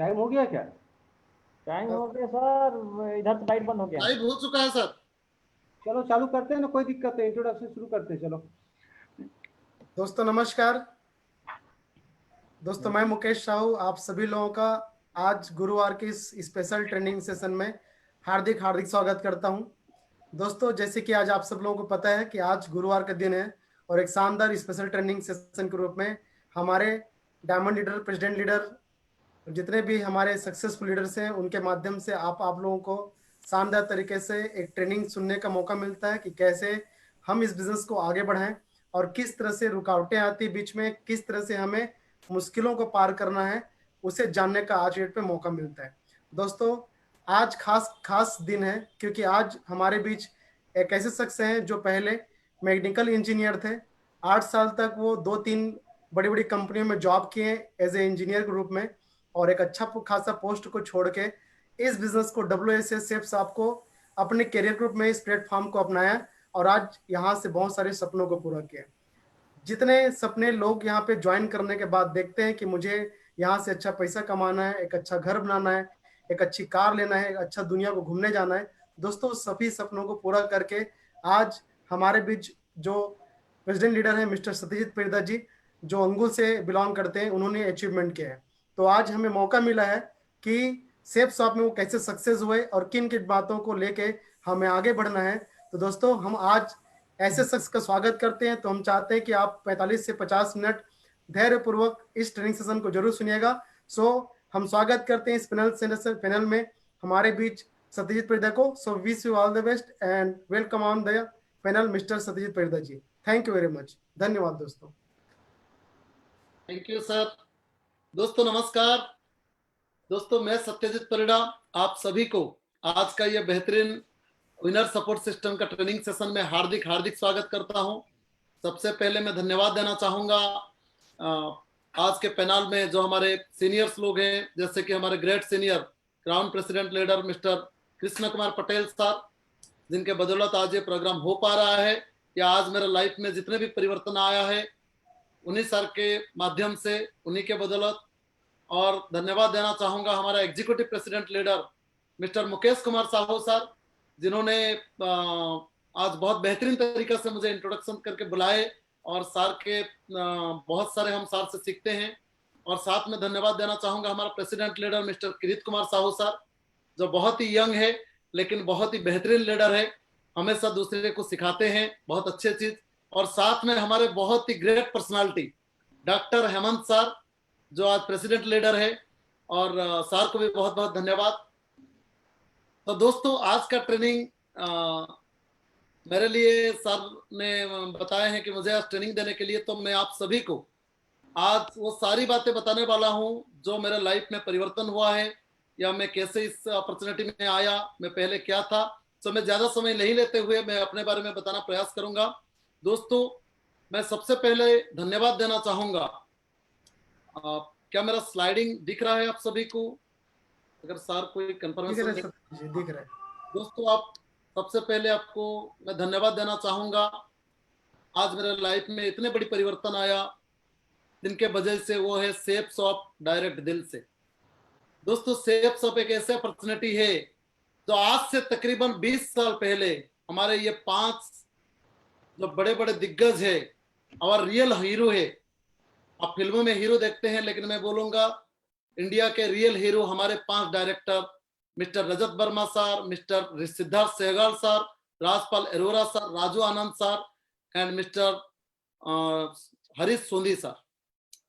Time हो गया क्या? टाइम हो गया सर, इधर तो लाइट बंद हो गया। लाइव हो चुका है सर। चलो चालू करते हैं ना, कोई दिक्कत है, इंट्रोडक्शन शुरू करते हैं, चलो। दोस्तों नमस्कार। दोस्तों मैं मुकेश साहू आप सभी लोगों का आज गुरुवार के इस स्पेशल ट्रेनिंग सेशन में हार्दिक हार्दिक स्वागत करता हूं। दोस्तों जैसे कि आज आप सब लोगों को पता है कि आज गुरुवार का दिन है और एक शानदार स्पेशल ट्रेनिंग सेशन के रूप में हमारे डायमंड लीडर, प्रेसिडेंट लीडर, जितने भी हमारे सक्सेसफुल लीडर्स हैं उनके माध्यम से आप लोगों को शानदार तरीके से एक ट्रेनिंग सुनने का मौका मिलता है कि कैसे हम इस बिजनेस को आगे बढ़ाएं और किस तरह से रुकावटें आती बीच में, किस तरह से हमें मुश्किलों को पार करना है, उसे जानने का आज डेट पे मौका मिलता है। दोस्तों आज खास दिन है क्योंकि आज हमारे बीच एक ऐसे शख्स हैं जो पहले मैकेनिकल इंजीनियर थे। 8 साल तक वो 2-3 बड़ी बड़ी कंपनियों में जॉब किए एज ए इंजीनियर के रूप में और एक अच्छा खासा पोस्ट को छोड़ के इस बिजनेस को WSS सेफ साहब को अपने करियर ग्रुप में इस प्लेटफॉर्म को अपनाया और आज यहाँ से बहुत सारे सपनों को पूरा किया। जितने सपने लोग यहाँ पे ज्वाइन करने के बाद देखते हैं कि मुझे यहाँ से अच्छा पैसा कमाना है, एक अच्छा घर बनाना है, एक अच्छी कार लेना है, एक अच्छा दुनिया को घूमने जाना है, दोस्तों सभी सपनों को पूरा करके आज हमारे बीच जो प्रेसिडेंट लीडर है मिस्टर सत्यजीत परिदा जी, जो अंगुल से बिलोंग करते हैं, उन्होंने अचीवमेंट किया है। तो आज हमें मौका मिला है कि सेफ शॉप में वो कैसे सक्सेस हुए और किन किन बातों को लेके हमें आगे बढ़ना है। तो दोस्तों हम आज ऐसे शख्स का स्वागत करते हैं। तो हम चाहते हैं कि आप 45 से 50 मिनट धैर्यपूर्वक इस ट्रेनिंग सेशन को जरूर सुनिएगा। सो हम स्वागत करते हैं इस पैनल में हमारे बीच सत्यजीत परिदा को। So wish you all the best and welcome on the panel mister Satyajit Parida ji. Thank you very much. धन्यवाद दोस्तों। Thank you sir. दोस्तों नमस्कार। दोस्तों मैं सत्यजीत परिदा आप सभी को आज का यह बेहतरीन विनर सपोर्ट सिस्टम का ट्रेनिंग सेशन में हार्दिक हार्दिक स्वागत करता हूं। सबसे पहले मैं धन्यवाद देना चाहूंगा आज के पैनल में जो हमारे सीनियर्स लोग हैं, जैसे कि हमारे great senior crown president leader mister Krishna Kumar Patel sir, जिनके बदौलत आज ये प्रोग्राम हो पा रहा है। या आज मेरे लाइफ में जितने भी परिवर्तन आया है उन्हीं सर के माध्यम से, उन्हीं के बदौलत। और धन्यवाद देना चाहूंगा हमारा executive president leader mister Mukesh Kumar Sahu sir, जिन्होंने आज बहुत बेहतरीन तरीके से मुझे इंट्रोडक्शन करके बुलाए और सर के बहुत सारे हम सर से सीखते हैं। और साथ में धन्यवाद देना चाहूंगा हमारा प्रेसिडेंट लीडर मिस्टर किरीट कुमार साहू सर, जो बहुत ही यंग है लेकिन बहुत ही बेहतरीन लीडर है, हमेशा दूसरे को सिखाते हैं बहुत अच्छे चीज। और साथ में हमारे बहुत ही great personality doctor Hemant sir, जो आज प्रेसिडेंट लीडर है, और सर को भी बहुत बहुत धन्यवाद। तो दोस्तों आज का ट्रेनिंग मेरे लिए सर ने बताया है कि मुझे आज ट्रेनिंग देने के लिए, तो मैं आप सभी को आज वो सारी बातें बताने वाला हूं जो मेरे लाइफ में परिवर्तन हुआ है, या मैं कैसे इस अपॉर्चुनिटी में आया, मैं पहले क्या था। तो मैं ज्यादा समय नहीं लेते हुए मैं अपने बारे में बताना प्रयास करूंगा। दोस्तों मैं सबसे पहले धन्यवाद देना चाहूंगा। क्या मेरा स्लाइडिंग दिख रहा है आप सभी को? अगर सर कोई कंफर्मेशन दिख रहा है। दोस्तों आप सबसे पहले आपको मैं धन्यवाद देना चाहूंगा। आज मेरे लाइफ में इतने बड़ी परिवर्तन आया जिनके वजह से वो है सेफ शॉप डायरेक्ट दिल से। दोस्तों सेफ शॉप एक ऐसी अपॉर्चुनिटी है जो आज से तकरीबन 20 साल पहले हमारे ये 5 जो बड़े बड़े दिग्गज है और रियल हीरो है, आप फिल्मों में हीरो देखते हैं लेकिन मैं बोलूंगा इंडिया के रियल हीरो हमारे 5 director mister Rajat Verma sir, mister Siddharth Sehgal sir, Rajpal Arora sir, Raju Anand sir and mister Harish Sondhi sir,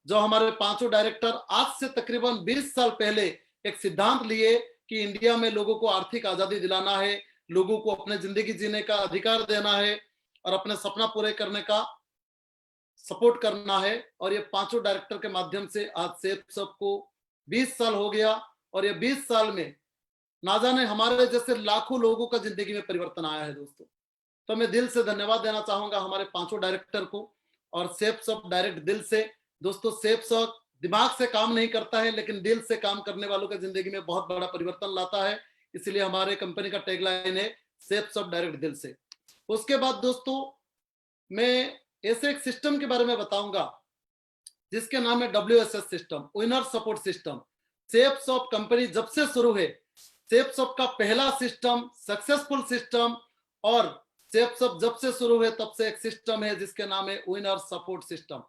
जो हमारे 5 डायरेक्टर आज से तकरीबन 20 साल पहले एक सिद्धांत लिए कि इंडिया में लोगों को आर्थिक आजादी दिलाना है, लोगों को अपने जिंदगी जीने का अधिकार देना है और अपने सपना पूरे करने का सपोर्ट करना है। और ये 5 डायरेक्टर के माध्यम से आज सेफ शॉप को 20 साल हो गया और ये 20 साल में ना जाने हमारे जैसे लाखों लोगों का जिंदगी में परिवर्तन आया है दोस्तों। तो मैं दिल से धन्यवाद देना चाहूंगा हमारे 5 डायरेक्टर को और सेफ शॉप डायरेक्ट दिल से। दोस्तों सेफ शॉप दिमाग से काम नहीं करता है लेकिन दिल से काम करने वालों की जिंदगी में बहुत बड़ा परिवर्तन लाता है, इसलिए हमारे कंपनी का टैगलाइन है सेफ शॉप डायरेक्ट दिल से। उसके बाद दोस्तों मैं ऐसे एक सिस्टम के बारे में बताऊंगा जिसके नाम है WSS system, winner support system. Safesoft company जब से शुरू है, सेफसॉफ्ट का पहला सिस्टम, सक्सेसफुल सिस्टम, और सेफसॉफ्ट जब से शुरू है तब से एक सिस्टम है जिसके नाम है विनर सपोर्ट सिस्टम।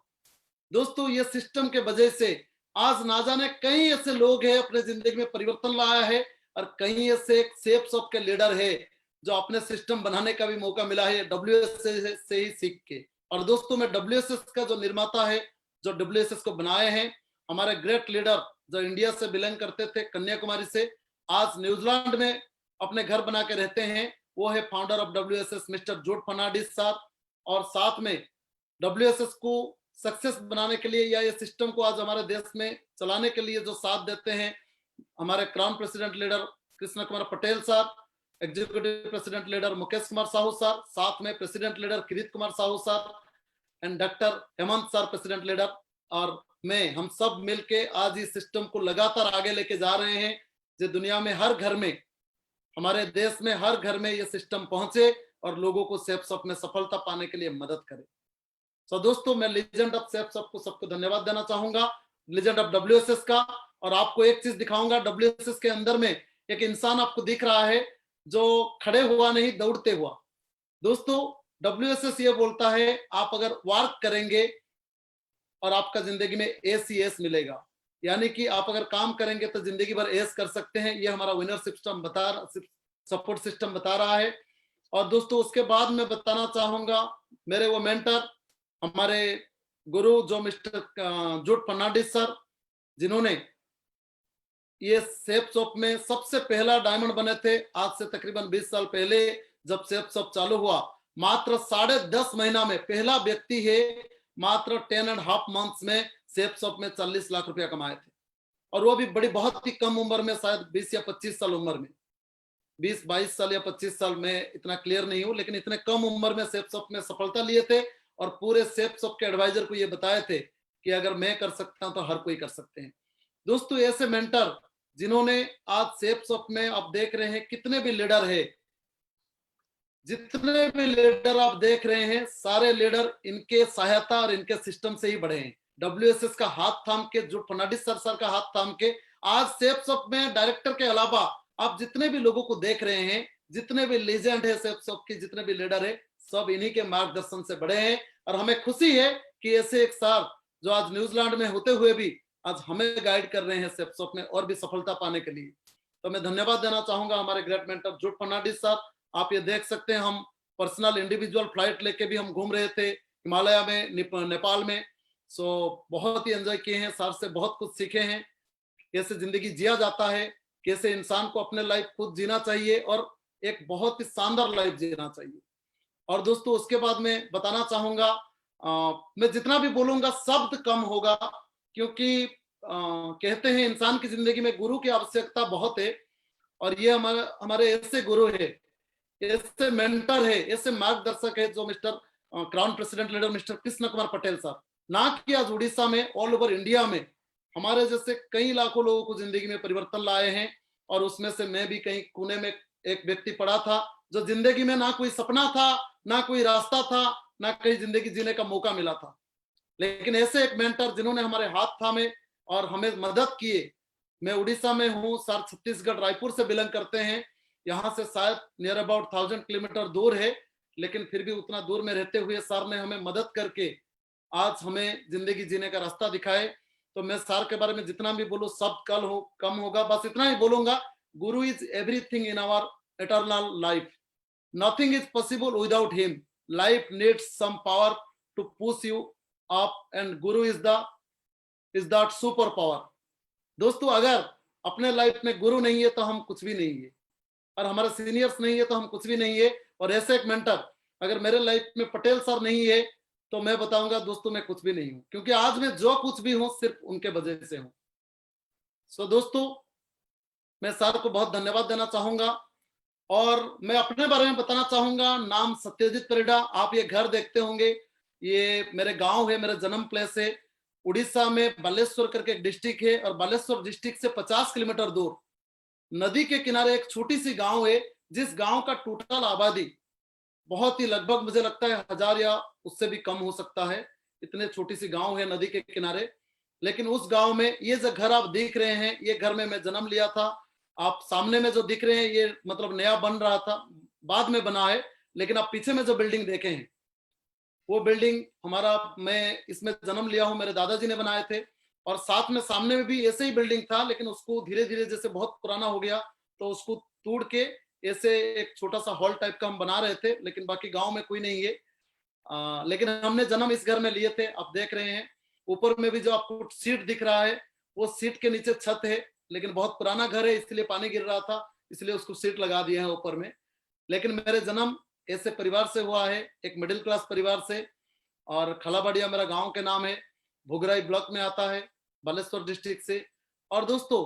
दोस्तों ये सिस्टम के वजह से आज ना जाने कई ऐसे लोग हैं अपने जिंदगी में परिवर्तन लाया है, और कई ऐसे सेफसॉफ्ट के लीडर है जो अपने सिस्टम बनाने का भी मौका मिला है WSS से ही सीख के। और दोस्तों मैं WSS का जो निर्माता है, जो WSS को बनाए हैं, हमारे ग्रेट लीडर जो इंडिया से बिलोंग करते थे, कन्याकुमारी से, आज न्यूजीलैंड में अपने घर बना के रहते हैं, वो है founder of WSS mister Jude Fernandes साहब। और साथ में WSS को सक्सेस बनाने के लिए या ये सिस्टम को आज हमारे देश में चलाने के लिए जो साथ देते हैं हमारे crown president leader Krishna Kumar Patel साहब, executive president leader Mukesh Kumar Sahu साहब, साथ में प्रेसिडेंट लीडर किरीट कुमार साहू साहब and doctor Hemant sir president leader, और मैं, हम सब मिलके आज इस सिस्टम को लगातार आगे लेके जा रहे हैं जो दुनिया में हर घर में, हमारे देश में हर घर में ये सिस्टम पहुंचे और लोगों को सेफसॉफ्ट में सफलता पाने के लिए मदद करे। तो दोस्तों मैं लीजेंड ऑफ सेफसॉफ्ट को सबको धन्यवाद देना चाहूंगा, लीजेंड ऑफ WSS का। और आपको एक चीज दिखाऊंगा, WSS के अंदर में एक इंसान आपको दिख रहा है जो खड़े हुआ नहीं, दौड़ते हुआ। दोस्तों WSS ये बोलता है आप अगर वर्क करेंगे और आपका जिंदगी में एस मिलेगा, यानी कि आप अगर काम करेंगे तो जिंदगी भर एस कर सकते हैं। ये हमारा विनर सपोर्ट सिस्टम बता रहा है। और दोस्तों उसके बाद मैं बताना चाहूंगा मेरे वो मेंटर, हमारे गुरु जो मिस्टर जूड फर्नांडिस सर, जिन्होंने ये सेफसॉफ्ट में सबसे पहला डायमंड बने थे आज से तकरीबन 20 साल पहले जब सेफसॉफ्ट चालू हुआ। मात्र 10.5 महीना में पहला व्यक्ति है, मात्र 10.5 मंथ्स में सेफसॉफ्ट में 40 लाख रुपया कमाए थे, और वो भी बड़ी बहुत ही कम उम्र में, शायद 20 या 25 साल उम्र में, 20-22 साल या 25 साल में, इतना क्लियर नहीं हूं, लेकिन इतने कम उम्र में सेफसॉफ्ट में सफलता लिए थे। और पूरे सेफसॉफ्ट के एडवाइजर को ये बताए थे कि अगर मैं कर सकता हूं तो हर कोई कर सकते हैं। दोस्तों ऐसे मेंटर जिन्होंने आज सेफसॉफ्ट में आप देख रहे हैं कितने भी लीडर है, जितने भी लीडर आप देख रहे हैं, सारे लीडर इनके सहायता और इनके सिस्टम से ही बढ़े हैं। WSS का हाथ थाम के, जो फर्नांडिस सर का हाथ थाम के आज सेफसॉफ्ट में डायरेक्टर के अलावा आप जितने भी लोगों को देख रहे हैं, जितने भी लीजेंड है सेफसॉफ्ट के, जितने भी लीडर है, सब इन्हीं के मार्गदर्शन से बढ़े हैं। और हमें खुशी है कि ऐसे एक सर जो आज न्यूजीलैंड में होते हुए भी आज हमें गाइड कर रहे हैं सेफसॉफ्ट में और भी सफलता पाने के लिए। तो मैं धन्यवाद देना चाहूंगा हमारे ग्रेट मेंटर जूड फर्नांडिस सर। आप ये देख सकते हैं, हम पर्सनल इंडिविजुअल फ्लाइट लेके भी हम घूम रहे थे हिमालय में, नेपाल में। सो बहुत ही एंजॉय किए हैं, सर से बहुत कुछ सीखे हैं, कैसे जिंदगी जिया जाता है, कैसे इंसान को अपने लाइफ खुद जीना चाहिए और एक बहुत ही शानदार लाइफ जीना चाहिए। और दोस्तों उसके बाद मैं बताना चाहूंगा, मैं जितना भी बोलूंगा शब्द कम होगा, क्योंकि कहते हैं इंसान की जिंदगी में गुरु की आवश्यकता बहुत है। और ये हमारे ऐसे गुरु है, ऐसे मेंटर है, ऐसे मार्गदर्शक है जो mister crown president leader mister Krishna Kumar Patel साहब, ना कि आज उड़ीसा में, ऑल ओवर इंडिया में हमारे जैसे कई लाखों लोगों को जिंदगी में परिवर्तन लाए हैं। और उसमें से मैं भी कहीं कोने में एक व्यक्ति पड़ा था जो जिंदगी में ना कोई सपना था, ना कोई रास्ता था, ना कहीं जिंदगी जीने का मौका मिला था, लेकिन ऐसे एक मेंटर जिन्होंने हमारे हाथ थामे और हमें मदद किए। मैं उड़ीसा में हूँ, सर छत्तीसगढ़ रायपुर से बिलोंग करते हैं, यहाँ से शायद नियर अबाउट 1000 किलोमीटर दूर है, लेकिन फिर भी उतना दूर में रहते हुए सर ने हमें मदद करके आज हमें जिंदगी जीने का रास्ता दिखाए। तो मैं सर के बारे में जितना भी बोलूं सब कम होगा, बस इतना ही बोलूंगा, guru is everything in our eternal life, nothing is possible without him, life needs some power to push you up and guru is that super power। दोस्तों अगर अपने लाइफ में गुरु नहीं है तो हम कुछ भी नहीं है, और हमारे सीनियर्स नहीं है तो हम कुछ भी नहीं है। और ऐसे एक मेंटर अगर मेरे लाइफ में पटेल सर नहीं है तो मैं बताऊंगा दोस्तों मैं कुछ भी नहीं हूं, क्योंकि आज मैं जो कुछ भी हूं सिर्फ उनके वजह से हूं। सो दोस्तों मैं सर को बहुत धन्यवाद देना चाहूंगा। और मैं अपने बारे में बताना चाहूंगा, नाम सत्यजीत परिडा। आप ये घर देखते होंगे, ये मेरे गांव है, मेरा जन्म प्लेस है। उड़ीसा में बालेश्वर करके एक डिस्ट्रिक्ट है, और बालेश्वर डिस्ट्रिक्ट से 50 किलोमीटर दूर नदी के किनारे एक छोटी सी गांव है, जिस गांव का टोटल आबादी बहुत ही लगभग मुझे लगता है 1000 या उससे भी कम हो सकता है, इतने छोटी सी गांव है नदी के किनारे। लेकिन उस गांव में ये जो घर आप देख रहे हैं, ये घर में मैं जन्म लिया था। आप सामने में जो दिख रहे हैं ये मतलब नया बन रहा था, बाद में बना है। लेकिन आप पीछे में जो बिल्डिंग देखे हैं वो बिल्डिंग हमारा, मैं इसमें जन्म लिया हूं, मेरे दादाजी ने बनाए थे। और साथ में सामने में भी ऐसे ही बिल्डिंग था, लेकिन उसको धीरे धीरे जैसे बहुत पुराना हो गया तो उसको तोड़ के ऐसे एक छोटा सा हॉल टाइप का हम बना रहे थे। लेकिन बाकी गांव में कोई नहीं है। लेकिन हमने जन्म इस घर में लिए थे। आप देख रहे हैं ऊपर में भी जो आपको सीट दिख रहा है, वो सीट के नीचे छत है। लेकिन बहुत पुराना घर है, इसलिए पानी गिर रहा था, इसलिए उसको सीट लगा दिए हैं ऊपर में। लेकिन मेरे जन्म ऐसे परिवार से हुआ है, एक मिडिल क्लास परिवार से। और खलाबाड़िया मेरा गांव के नाम है, भुगराई ब्लॉक में आता है, बालेश्वर डिस्ट्रिक्ट से। और दोस्तों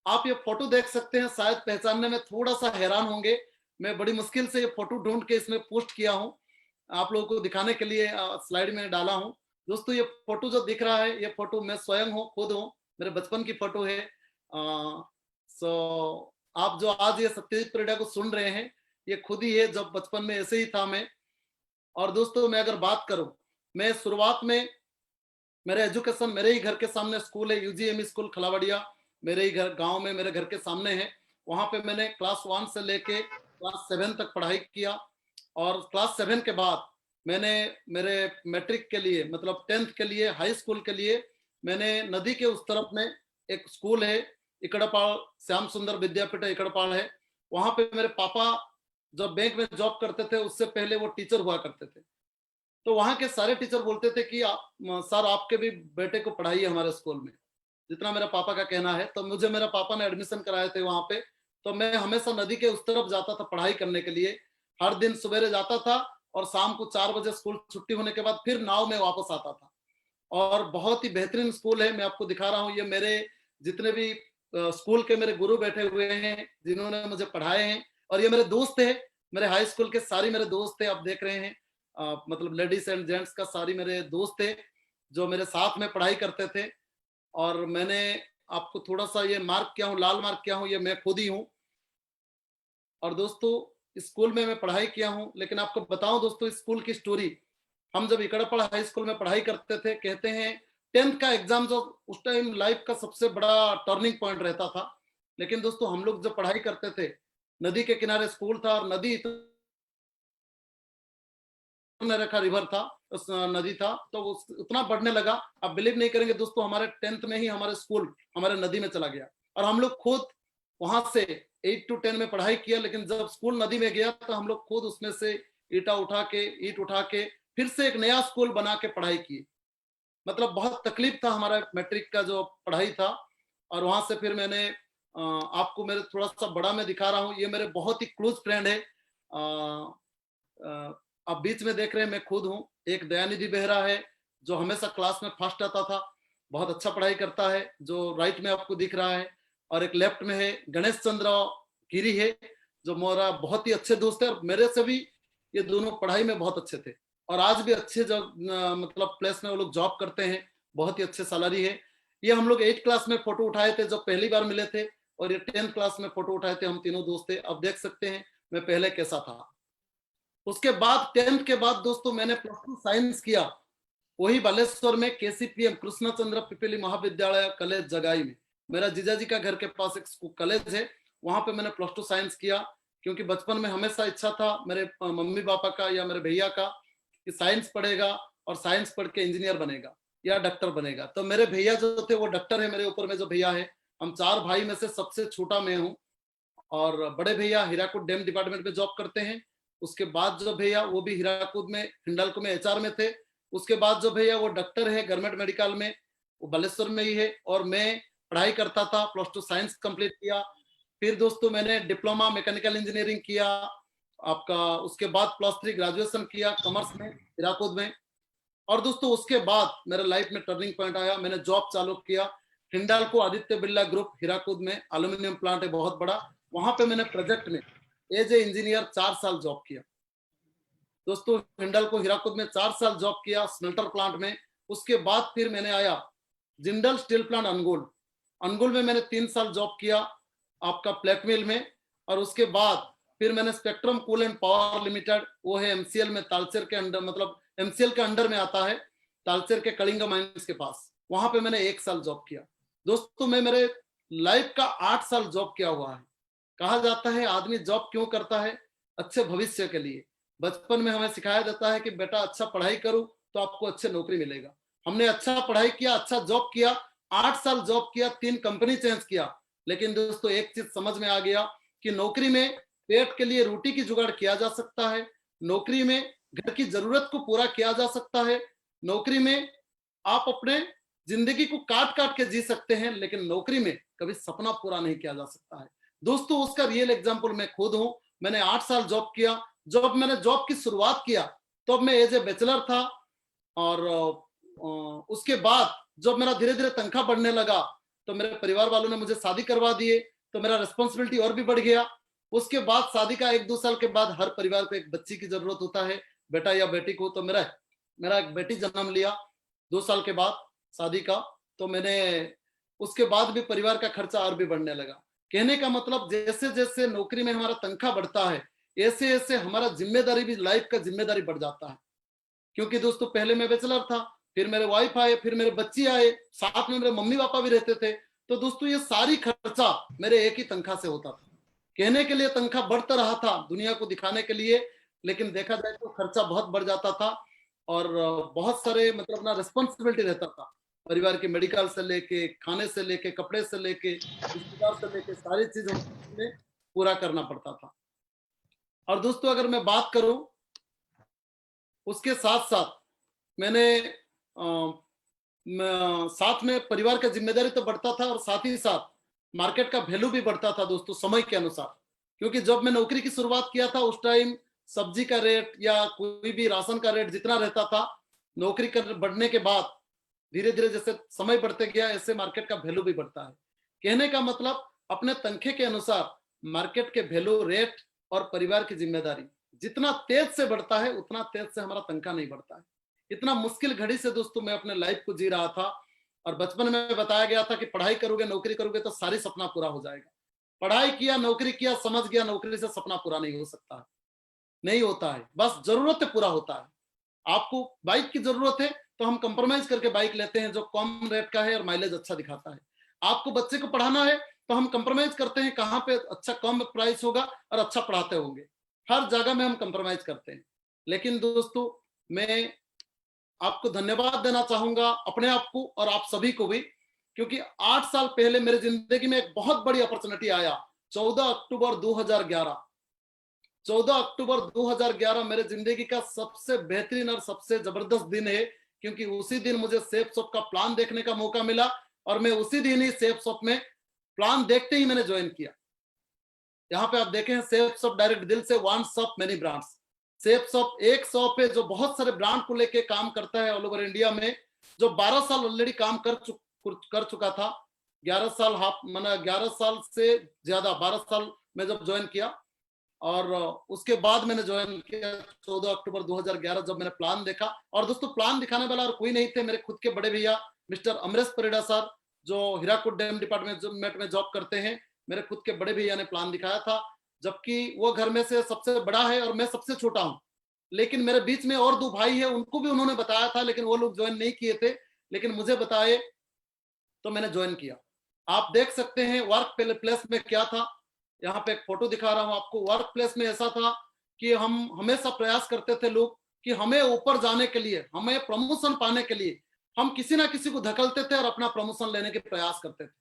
आप ये फोटो देख सकते हैं, शायद पहचानने में थोड़ा सा हैरान होंगे। मैं बड़ी मुश्किल से ये फोटो ढूंढ के इसमें पोस्ट किया हूँ, आप लोगों को दिखाने के लिए स्लाइड में डाला हूँ। दोस्तों ये फोटो जो दिख रहा है, ये फोटो मैं स्वयं हूँ, खुद हूँ, मेरे बचपन की फोटो है। सो आप जो आज ये सत्यजीत परिडा को सुन रहे हैं, ये खुद ही है, जब बचपन में ऐसे ही था मैं। और दोस्तों मैं अगर बात करूं, मैं शुरुआत में मेरे एजुकेशन मेरे ही घर के सामने स्कूल है, यूजीएम स्कूल खलावड़िया, मेरे ही घर गांव में, मेरे घर के सामने है। वहां पे मैंने क्लास 1 से लेके क्लास 7 तक पढ़ाई किया। और क्लास 7 के बाद मैंने मेरे मैट्रिक के लिए, मतलब 10th के लिए, हाई स्कूल के लिए, मैंने नदी के उस तरफ में एक स्कूल है, इकड़पाड़, श्याम सुंदर विद्यापीठ इकड़पाड़ है, वहां पे मेरे पापा जब बैंक में जॉब करते थे, उससे पहले वो टीचर हुआ करते थे। तो वहां के सारे टीचर बोलते थे कि सर आपके भी बेटे को पढ़ाइए हमारे स्कूल में, जितना मेरा पापा का कहना है। तो मुझे मेरा पापा ने एडमिशन कराए थे वहां पे। तो मैं हमेशा नदी के उस तरफ जाता था पढ़ाई करने के लिए। हर दिन सवेरे जाता था और शाम को 4 बजे स्कूल छुट्टी होने के बाद फिर नाव में वापस आता था। और बहुत ही बेहतरीन स्कूल है, मैं आपको दिखा रहा हूँ। ये मेरे जितने भी स्कूल के मेरे गुरु बैठे हुए हैं, जिन्होंने मुझे पढ़ाए हैं। और ये मेरे दोस्त है, मेरे हाई स्कूल के सारे मेरे दोस्त थे, आप देख रहे हैं। मतलब लेडीज एंड जेंट्स का सारी मेरे दोस्त थे जो मेरे साथ में पढ़ाई करते थे। और मैंने आपको थोड़ा सा ये मार्क किया हूँ, लाल मार्क किया हूँ, ये मैं खुद ही हूँ। और दोस्तों स्कूल में मैं पढ़ाई किया हूँ। लेकिन आपको बताऊं दोस्तों स्कूल की स्टोरी, हम जब इकड़पड़ हाई स्कूल में पढ़ाई करते थे, कहते हैं 10th का एग्जाम जो उस टाइम लाइफ का सबसे बड़ा टर्निंग पॉइंट रहता था। लेकिन दोस्तों हम लोग जब पढ़ाई करते थे, नदी के किनारे स्कूल था, और नदी रखा रिवर था, उस नदी था, तो उतना बढ़ने लगा। आप बिलीव नहीं करेंगे दोस्तों, हमारे 10th में ही हमारे स्कूल हमारे नदी में चला गया। और हम लोग खुद वहां से 8 to 10 में पढ़ाई किया। लेकिन जब स्कूल नदी में गया तो हम लोग खुद उसमें से ईट उठा के फिर से एक नया स्कूल बना के पढ़ाई की। मतलब बहुत तकलीफ था हमारा मैट्रिक का जो पढ़ाई था। और वहां से फिर मैंने आपको मेरे थोड़ा सा बड़ा मैं दिखा रहा हूँ, ये मेरे बहुत ही क्लोज फ्रेंड है। आप बीच में देख रहे हैं मैं खुद हूँ। एक दयानिधि बेहरा है जो हमेशा क्लास में फर्स्ट आता था, बहुत अच्छा पढ़ाई करता है, जो राइट में आपको दिख रहा है। और एक लेफ्ट में है गणेश चंद्र गिरी है, जो मेरा बहुत ही अच्छे दोस्त है। और मेरे से भी ये दोनों पढ़ाई में बहुत अच्छे थे, और आज भी अच्छे जब मतलब प्लेस में वो लोग जॉब करते हैं, बहुत ही अच्छे सैलरी है। ये हम लोग 8th क्लास में फोटो उठाए थे जब पहली बार मिले थे, और ये 10th क्लास में फोटो उठाए थे, हम तीनों दोस्त थे। अब देख सकते हैं मैं पहले कैसा था। उसके बाद 10th के बाद दोस्तों मैंने +2 साइंस किया, वही बालेश्वर में KCPM कृष्णचंद्र पिपली महाविद्यालय कॉलेज जगाई में। मेरा जीजाजी का घर के पास एक कॉलेज है, वहां पे मैंने +2 साइंस किया। क्योंकि बचपन में हमेशा इच्छा था मेरे मम्मी पापा का या मेरे भैया का कि साइंस पढ़ेगा और साइंस पढ़ के इंजीनियर बनेगा या डॉक्टर बनेगा। तो मेरे भैया जो थे वो डॉक्टर है, मेरे ऊपर में जो भैया है, हम 4 भाई में से सबसे छोटा मैं हूँ। और बड़े भैया हीराकुद डैम डिपार्टमेंट में जॉब करते हैं। उसके बाद जो भैया वो भी हीराकुद में हिंडाल्को में HR में थे। उसके बाद जो भैया वो डॉक्टर है गवर्नमेंट मेडिकल में, वो बालेश्वर में ही है। और मैं पढ़ाई करता था, +2 साइंस कंप्लीट किया। फिर दोस्तों मैंने डिप्लोमा मैकेनिकल इंजीनियरिंग किया आपका। उसके बाद +3 ग्रेजुएशन किया कॉमर्स में हीराकुद में। और दोस्तों उसके बाद मेरे लाइफ में टर्निंग पॉइंट आया, मैंने जॉब चालू किया हिंडाल्को आदित्य बिरला ग्रुप हीराकुद में, एल्यूमिनियम प्लांट है बहुत बड़ा, वहां पे मैंने प्रोजेक्ट में एज ए इंजीनियर 4 साल जॉब किया। दोस्तों हिंडाल्को हीराकुद में 4 साल जॉब किया स्मेल्टर प्लांट में। उसके बाद फिर मैंने आया जिंदल स्टील प्लांट अनगोल में मैंने 3 साल जॉब किया आपका प्लेट मिल में। और उसके बाद फिर मैंने spectrum cool and power limited, वो है MCL में तालचेर के अंडर, मतलब MCL के अंडर में आता है, तालचेर के कलिंगा माइंस के पास, वहां पे मैंने 1 साल जॉब किया। दोस्तों मैं मेरे लाइफ का 8 साल जॉब किया हुआ है। कहा जाता है आदमी जॉब क्यों करता है? अच्छे भविष्य के लिए। बचपन में हमें सिखाया जाता है कि बेटा अच्छा पढ़ाई करो तो आपको अच्छे नौकरी मिलेगा। हमने अच्छा पढ़ाई किया, अच्छा जॉब किया, 8 साल जॉब किया, 3 कंपनी चेंज किया, लेकिन दोस्तों एक चीज समझ में आ गया कि नौकरी में पेट के लिए रोटी की जुगाड़ किया जा सकता है, नौकरी में घर की जरूरत को पूरा किया जा सकता है, नौकरी में आप अपने जिंदगी को काट काट के जी सकते हैं, लेकिन नौकरी में कभी सपना पूरा नहीं किया जा सकता है। दोस्तों उसका रियल एग्जांपल मैं खुद हूं। मैंने 8 साल जॉब किया। जब मैंने जॉब की शुरुआत किया तब तो मैं एज ए बैचलर था, और उसके बाद जब मेरा धीरे धीरे तनख्वाह बढ़ने लगा तो मेरे परिवार वालों ने मुझे शादी करवा दिए, तो मेरा रिस्पॉन्सिबिलिटी और भी बढ़ गया। उसके बाद शादी का 1-2 साल के बाद हर परिवार को एक बच्ची की जरूरत होता है, बेटा या बेटी को। तो मेरा एक बेटी जन्म लिया 2 साल के बाद शादी का। तो मैंने उसके बाद भी परिवार का खर्चा और भी बढ़ने लगा। कहने का मतलब जैसे जैसे नौकरी में हमारा तनख्वाह बढ़ता है, ऐसे ऐसे हमारा जिम्मेदारी भी, लाइफ का जिम्मेदारी बढ़ जाता है। क्योंकि दोस्तों पहले मैं बैचलर था, फिर मेरे वाइफ आए, फिर मेरे बच्चे आए, साथ में मेरे मम्मी पापा भी रहते थे। तो दोस्तों ये सारी खर्चा मेरे एक ही तनख्वाह से होता था। कहने के लिए तनख्वाह बढ़ता रहा था दुनिया को दिखाने के लिए, लेकिन देखा जाए तो खर्चा बहुत बढ़ जाता था, और बहुत सारे मतलब ना रिस्पॉन्सिबिलिटी रहता था। परिवार के मेडिकल से लेके, खाने से लेके, कपड़े से लेके, रिश्तेदार से लेके, सारी चीजों में पूरा करना पड़ता था। और दोस्तों अगर मैं बात करूं, उसके साथ साथ मैंने साथ में परिवार का जिम्मेदारी तो बढ़ता था, और साथ ही साथ मार्केट का वैल्यू भी बढ़ता था दोस्तों समय के अनुसार। क्योंकि जब मैं नौकरी की शुरुआत किया था उस टाइम सब्जी का रेट या कोई भी राशन का रेट जितना रहता था, नौकरी कर बढ़ने के बाद धीरे धीरे जैसे समय बढ़ते गया ऐसे मार्केट का वैल्यू भी बढ़ता है। कहने का मतलब अपने तनखे के अनुसार मार्केट के वैल्यू, रेट और परिवार की जिम्मेदारी जितना तेज से बढ़ता है उतना तेज से हमारा तनख्वाह नहीं बढ़ता है। इतना मुश्किल घड़ी से दोस्तों मैं अपने लाइफ को जी रहा था, और बचपन में बताया गया था कि पढ़ाई करोगे, नौकरी करोगे तो सारी सपना पूरा हो जाएगा। पढ़ाई किया, नौकरी किया, समझ गया नौकरी से सपना पूरा नहीं हो सकता है, नहीं होता है। बस जरूरत पूरा होता है। आपको बाइक की जरूरत है तो हम कंप्रोमाइज करके बाइक लेते हैं जो कम रेट का है और माइलेज अच्छा दिखाता है। आपको बच्चे को पढ़ाना है तो हम कंप्रोमाइज करते हैं कहाँ पे अच्छा कम प्राइस होगा और अच्छा पढ़ाते होंगे। हर जगह में हम कंप्रोमाइज करते हैं। लेकिन दोस्तों मैं आपको धन्यवाद देना चाहूंगा, अपने आप को और आप सभी को भी, क्योंकि 8 साल पहले मेरी जिंदगी में एक बहुत बड़ी अपॉर्चुनिटी आया। 14 अक्टूबर 2011 मेरे जिंदगी का सबसे बेहतरीन और सबसे जबरदस्त दिन है, क्योंकि उसी दिन मुझे सेफ शॉप का प्लान देखने का मौका मिला, और मैं उसी दिन ही सेफ शॉप में प्लान देखते ही मैंने ज्वाइन किया। यहाँ पे आप देखें सेफ शॉप डायरेक्ट दिल से, one shop many brands. Safe shop एक शॉप है जो बहुत सारे ब्रांड को लेके काम करता है ऑल ओवर इंडिया में, जो 12 साल ऑलरेडी काम कर चुका था। 11 साल से ज्यादा, 12 साल में जब ज्वाइन किया, और उसके बाद मैंने ज्वाइन किया 14 अक्टूबर 2011 जब मैंने प्लान देखा। और दोस्तों प्लान दिखाने वाला और कोई नहीं थे, मेरे खुद के बड़े भैया मिस्टर अमरेश परिड़ा सर, जो हीराकुद डैम डिपार्टमेंट में जॉब करते हैं। मेरे खुद के बड़े भैया ने प्लान दिखाया था, जबकि वो घर में से सबसे बड़ा है और मैं सबसे छोटा हूं। लेकिन मेरे बीच में और 2 भाई है, उनको भी उन्होंने बताया था, लेकिन वो लोग ज्वाइन नहीं किए थे, लेकिन मुझे बताए तो मैंने ज्वाइन किया। आप देख सकते हैं वर्क प्लेस में क्या था। यहाँ पे एक फोटो दिखा रहा हूं आपको। वर्क प्लेस में ऐसा था कि हम हमेशा प्रयास करते थे लोग कि हमें ऊपर जाने के लिए, हमें प्रमोशन पाने के लिए हम किसी ना किसी को धकलते थे और अपना प्रमोशन लेने के प्रयास करते थे।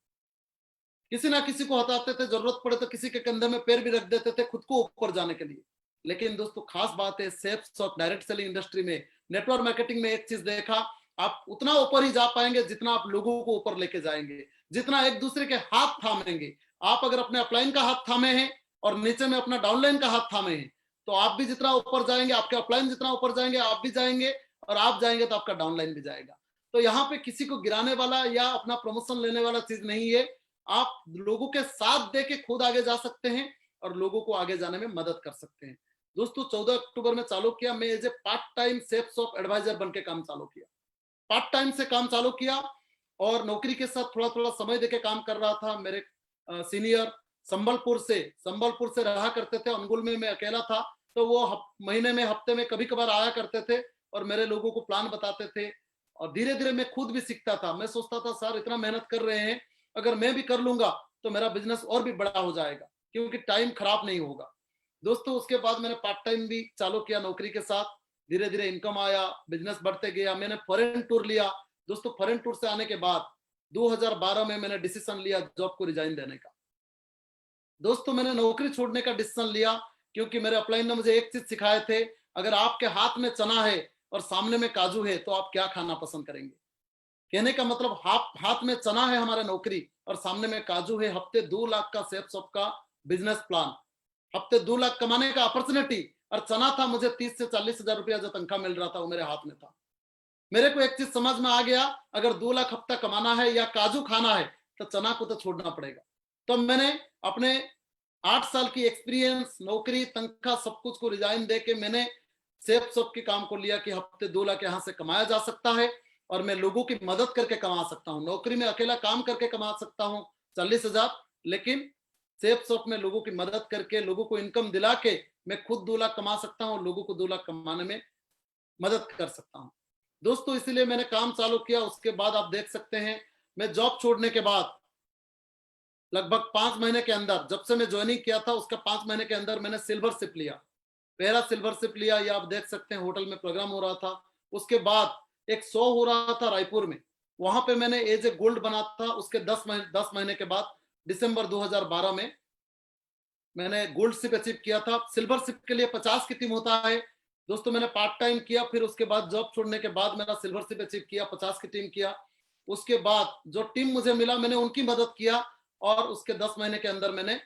किसी ना किसी को हटाते थे, जरूरत पड़े तो किसी के कंधे में पैर भी रख देते थे खुद को ऊपर जाने के लिए। लेकिन दोस्तों खास बात है safe shop direct selling industry में, नेटवर्क मार्केटिंग में एक चीज देखा, आप उतना ऊपर ही जा पाएंगे जितना आप लोगों को ऊपर लेके जाएंगे, जितना एक दूसरे के हाथ थामेंगे। आप अगर अपने अपलाइन का हाथ थामे हैं और नीचे में अपना डाउनलाइन का हाथ थामे हैं, तो आप भी जितना ऊपर जाएंगे, आपके अपलाइन जितना ऊपर जाएंगे आप भी जाएंगे, और आप जाएंगे तो आपका डाउनलाइन भी जाएगा। तो यहाँ पे किसी को गिराने वाला या अपना प्रमोशन लेने वाला चीज नहीं है। आप लोगों के साथ दे के खुद आगे जा सकते हैं और लोगों को आगे जाने में मदद कर सकते हैं। दोस्तों 14 अक्टूबर में चालू किया, मैं as a part time Safe Shop advisor बन के काम चालू किया। पार्ट टाइम से काम चालू किया और नौकरी के साथ थोड़ा थोड़ा समय देके काम कर रहा था। मेरे सीनियर संबलपुर से रहा करते थे, अनुगुल में मैं अकेला था, तो वो महीने में हफ्ते में कभी कभार आया करते थे और मेरे लोगों को प्लान बताते थे और धीरे धीरे मैं खुद भी सीखता था। मैं सोचता था सर इतना मेहनत कर रहे हैं, अगर मैं भी कर लूंगा तो मेरा बिजनेस और भी बड़ा हो जाएगा, क्योंकि टाइम खराब नहीं होगा। दोस्तों उसके बाद मैंने पार्ट टाइम भी चालू किया नौकरी के साथ, धीरे धीरे इनकम आया, बिजनेस बढ़ते गया। मैंने फॉरेन टूर लिया। दोस्तों फॉरेन टूर से आने के बाद 2012 में मैंने डिसीजन लिया जॉब को रिजाइन देने का। दोस्तों मैंने नौकरी छोड़ने का डिसीजन लिया क्योंकि मेरे अपलाइन ने मुझे एक चीज सिखाए थे, अगर आपके हाथ में चना है और सामने में काजू है तो आप क्या खाना पसंद करेंगे। कहने का मतलब हाथ में चना है हमारा नौकरी और सामने में काजू है हफ्ते 2 लाख का सेफ शॉप का बिजनेस प्लान, हफ्ते 2 लाख कमाने का अपॉर्चुनिटी, और चना था मुझे 30 से 40 हजार रुपया जो तनख्वाह मिल रहा था वो मेरे हाथ में था। मेरे को एक चीज समझ में आ गया, अगर 2 लाख हफ्ता कमाना है या काजू खाना है तो चना को तो छोड़ना पड़ेगा। तो मैंने अपने 8 साल की एक्सपीरियंस, नौकरी, तनख्वाह सब कुछ को रिजाइन दे के मैंने सेफ शॉप के काम को लिया कि हफ्ते 2 लाख यहाँ से कमाया जा सकता है और मैं लोगों की मदद करके कमा सकता हूँ। नौकरी में अकेला काम करके कमा सकता हूँ 40 हजार, लेकिन सेफ शॉप में लोगों की मदद करके, लोगों को इनकम दिला के मैं खुद 2 लाख कमा सकता हूँ, लोगों को 2 लाख कमाने में मदद कर सकता हूँ। दोस्तों इसीलिए मैंने काम चालू किया। उसके बाद आप देख सकते हैं मैं जॉब छोड़ने के बाद लगभग 5 महीने के अंदर, जब से मैं ज्वाइनिंग किया था उसका 5 महीने के अंदर मैंने सिल्वर शिप लिया, पहला सिल्वर शिप लिया। ये आप देख सकते हैं होटल में प्रोग्राम हो रहा था। उसके बाद एक शो हो रहा था रायपुर में, वहां पे मैंने एज ए गोल्ड बना था। उसके 10 महीने के बाद दिसंबर 2012 में मैंने गोल्ड शिप अचीव किया था। सिल्वर शिप के लिए 50 की टीम होता है। दोस्तों मैंने पार्ट टाइम किया, फिर उसके बाद जॉब छोड़ने के बाद मेरा सिल्वर शिप अचीव किया, 50 की टीम किया। उसके बाद जो टीम मुझे मिला मैंने उनकी मदद किया और उसके 10 महीने के अंदर मैंने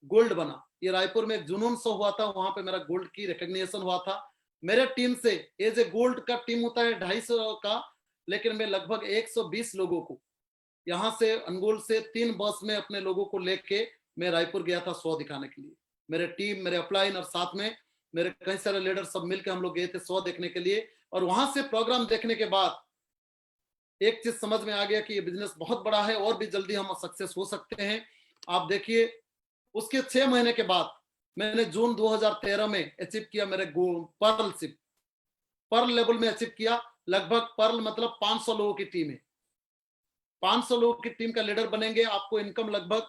गोल्ड बना। ये रायपुर में एक जुनून शो हुआ था, वहां पे मेरा गोल्ड की रिकॉग्निशन हुआ था। मेरे टीम से एज ए गोल्ड का टीम होता है 250 का, लेकिन मैं लगभग 120 लोगों को यहाँ से अनुगुल से 3 बस में अपने लोगों को लेके मैं रायपुर गया था शो दिखाने के लिए। मेरे टीम, मेरे अपलाइन और साथ में मेरे कई सारे लीडर सब मिलकर हम लोग गए थे शो देखने के लिए। और वहां से प्रोग्राम देखने के बाद एक चीज समझ में आ गया कि ये बिजनेस बहुत बड़ा है और भी जल्दी हम सक्सेस हो सकते हैं। आप देखिए उसके 6 महीने के बाद मैंने जून 2013 में अचीव किया मेरे पर्ल शिप, पर्ल लेवल में अचीव किया। लगभग पर्ल मतलब 500 लोगों की टीम है, 500 लोगों की टीम का लीडर बनेंगे, आपको इनकम लगभग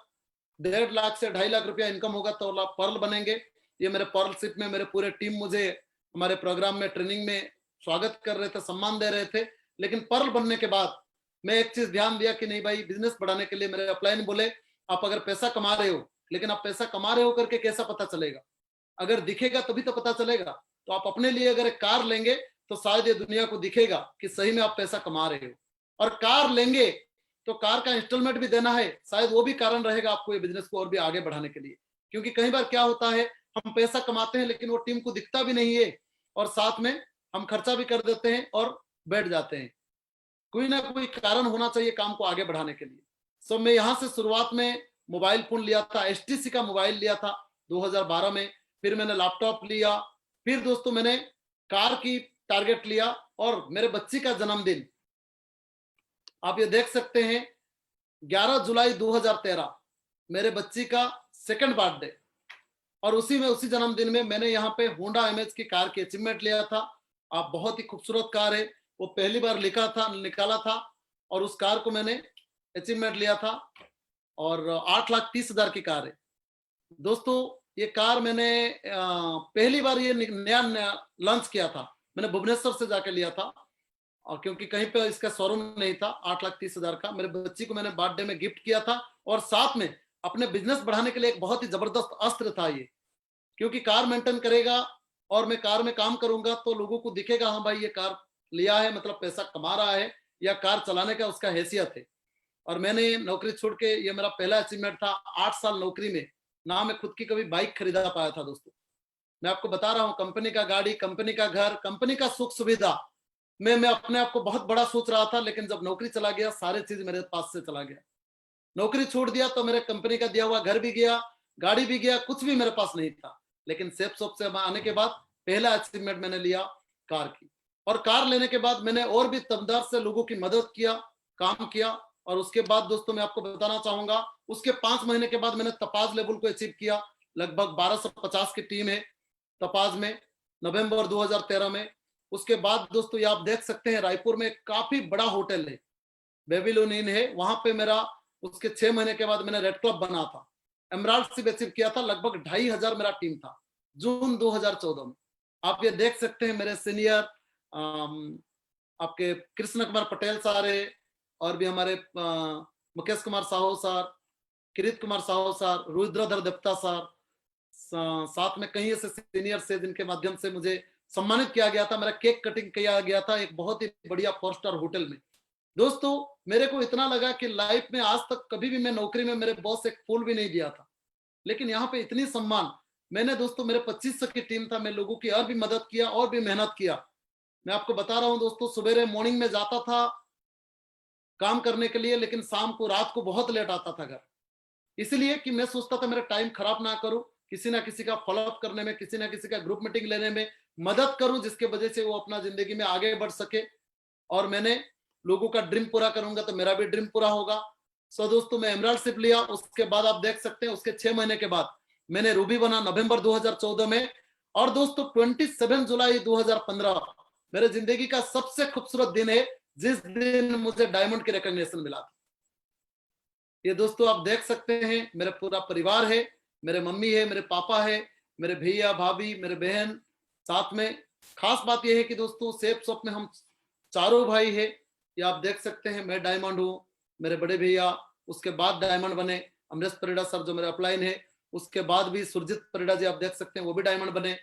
1.5 लाख से 2.5 लाख रुपया इनकम होगा तो आप पर्ल बनेंगे। ये मेरे पर्ल शिप में मेरे पूरे टीम मुझे हमारे प्रोग्राम में ट्रेनिंग में स्वागत कर रहे थे, सम्मान दे रहे थे। लेकिन पर्ल बनने के बाद मैं एक चीज ध्यान दिया कि नहीं भाई, बिजनेस बढ़ाने के लिए मेरे अपलाइन बोले आप अगर पैसा कमा रहे हो, लेकिन आप पैसा कमा रहे हो करके कैसा पता चलेगा, अगर दिखेगा तभी तो पता चलेगा। तो आप अपने लिए अगर एक कार लेंगे तो शायद ये दुनिया को दिखेगा कि सही में आप पैसा कमा रहे हो। और कार लेंगे तो कार का इंस्टॉलमेंट भी देना है, शायद वो भी कारण रहेगा आपको ये बिजनेस को और भी आगे बढ़ाने के लिए। क्योंकि कई बार क्या होता है, हम पैसा कमाते हैं लेकिन वो टीम को दिखता भी नहीं है और साथ में हम खर्चा भी कर देते हैं और बैठ जाते हैं। कोई ना कोई कारण होना चाहिए काम को आगे बढ़ाने के लिए। सो मैं यहाँ से शुरुआत में मोबाइल फोन लिया था, HTC का मोबाइल लिया था 2012 में, फिर मैंने लैपटॉप लिया, फिर दोस्तों मैंने कार की टारगेट लिया और मेरे बच्ची का जन्मदिन आप ये देख सकते हैं 11 जुलाई 2013 मेरे बच्ची का सेकंड बर्थडे, और उसी जन्मदिन में मैंने यहाँ पे होंडा एमएच की कार की अचीवमेंट लिया था। आप बहुत ही खूबसूरत कार है, वो पहली बार निकाला था और उस कार को मैंने अचीवमेंट लिया था और 8,30,000 की कार है। दोस्तों ये कार मैंने पहली बार ये नया लॉन्च किया था, मैंने भुवनेश्वर से जाके लिया था और क्योंकि कहीं पे इसका शोरूम नहीं था। 8,30,000 का मेरे बच्ची को मैंने बर्थडे में गिफ्ट किया था और साथ में अपने बिजनेस बढ़ाने के लिए एक बहुत ही जबरदस्त अस्त्र था ये, क्योंकि कार मेंटेन करेगा और मैं कार में काम करूंगा तो लोगों को दिखेगा हाँ भाई ये कार लिया है मतलब पैसा कमा रहा है या कार चलाने का उसका हैसियत है। और मैंने नौकरी छोड़ के, ये मेरा पहला अचीवमेंट था 8 साल नौकरी में, ना मैं खुद की कभी बाइक खरीदा पाया था। दोस्तों मैं आपको बता रहा हूँ, कंपनी का गाड़ी, कंपनी का घर, कंपनी का सुख सुविधा मैं अपने आप को बहुत बड़ा सोच रहा था, लेकिन जब नौकरी चला गया सारे चीज मेरे पास से चला गया। नौकरी छोड़ दिया तो मेरे कंपनी का दिया हुआ घर भी गया, गाड़ी भी गया, कुछ भी मेरे पास नहीं था। लेकिन सेफ शॉप से आने के बाद पहला अचीवमेंट मैंने लिया कार की, और कार लेने के बाद मैंने और भी तमदार से लोगों की मदद किया, काम किया। और उसके बाद दोस्तों मैं आपको बताना चाहूंगा, उसके 5 महीने के बाद मैंने तपाज लेवल को अचीव किया। लगभग 1250 की टीम है तपाज में, नवंबर 2013 में। उसके बाद दोस्तों ये आप देख सकते हैं रायपुर में काफी बड़ा होटल है, बेबीलोन इन है, वहां पे मेरा उसके 6 महीने के बाद मैंने रेड क्लब बना था, एमराल्ड सिप अचीव किया था, लगभग 2500 मेरा टीम था जून 2014 में। आप ये देख सकते हैं मेरे सीनियर आपके कृष्ण कुमार पटेल सर है, और भी हमारे मुकेश कुमार साहू सर, किरीट कुमार साहू सर, रुद्रधर देवता सर, साथ में कई ऐसे सीनियर से जिनके माध्यम से मुझे सम्मानित किया गया था। मेरा केक कटिंग किया गया था एक बहुत ही बढ़िया 4 स्टार होटल में। दोस्तों मेरे को इतना लगा कि लाइफ में आज तक कभी भी मैं नौकरी में मेरे बॉस एक फूल भी नहीं दिया था, लेकिन यहाँ पे इतनी सम्मान मैंने, दोस्तों मेरे 2500 की टीम था, मैं लोगों की और भी मदद किया और भी मेहनत किया। मैं आपको बता रहा हूँ दोस्तों, सवेरे मॉर्निंग में जाता था काम करने के लिए, लेकिन शाम को रात को बहुत लेट आता था घर, इसलिए कि मैं सोचता था मेरा टाइम खराब ना करूं, किसी ना किसी का फॉलोअप करने में, किसी ना किसी का ग्रुप मीटिंग लेने में मदद करूं, जिसके वजह से वो अपना जिंदगी में आगे बढ़ सके, और मैंने लोगों का ड्रीम पूरा करूंगा तो मेरा भी ड्रीम पूरा होगा। सो दोस्तों मैं एमराल्ड सिप लिया, उसके बाद आप देख सकते हैं उसके 6 महीने के बाद मैंने रूबी बना नवंबर 2014 में, और दोस्तों 27 जुलाई 2015 मेरे जिंदगी का सबसे खूबसूरत दिन है, जिस दिन मुझे डायमंड की रिकॉग्निशन मिला था। ये दोस्तों आप देख सकते हैं मेरा पूरा परिवार है, मेरे मम्मी है, मेरे पापा है, मेरे भैया भाभी, मेरे बहन, साथ में खास बात यह है कि दोस्तों सेफ शॉप में हम चारों भाई है। ये आप देख सकते हैं मैं डायमंड हूँ, मेरे बड़े भैया उसके बाद डायमंड बने, अमरेश परिड़ा सर जो मेरे अपलाइन है, उसके बाद भी सुरजीत परिड़ा जी आप देख सकते हैं वो भी डायमंड बने,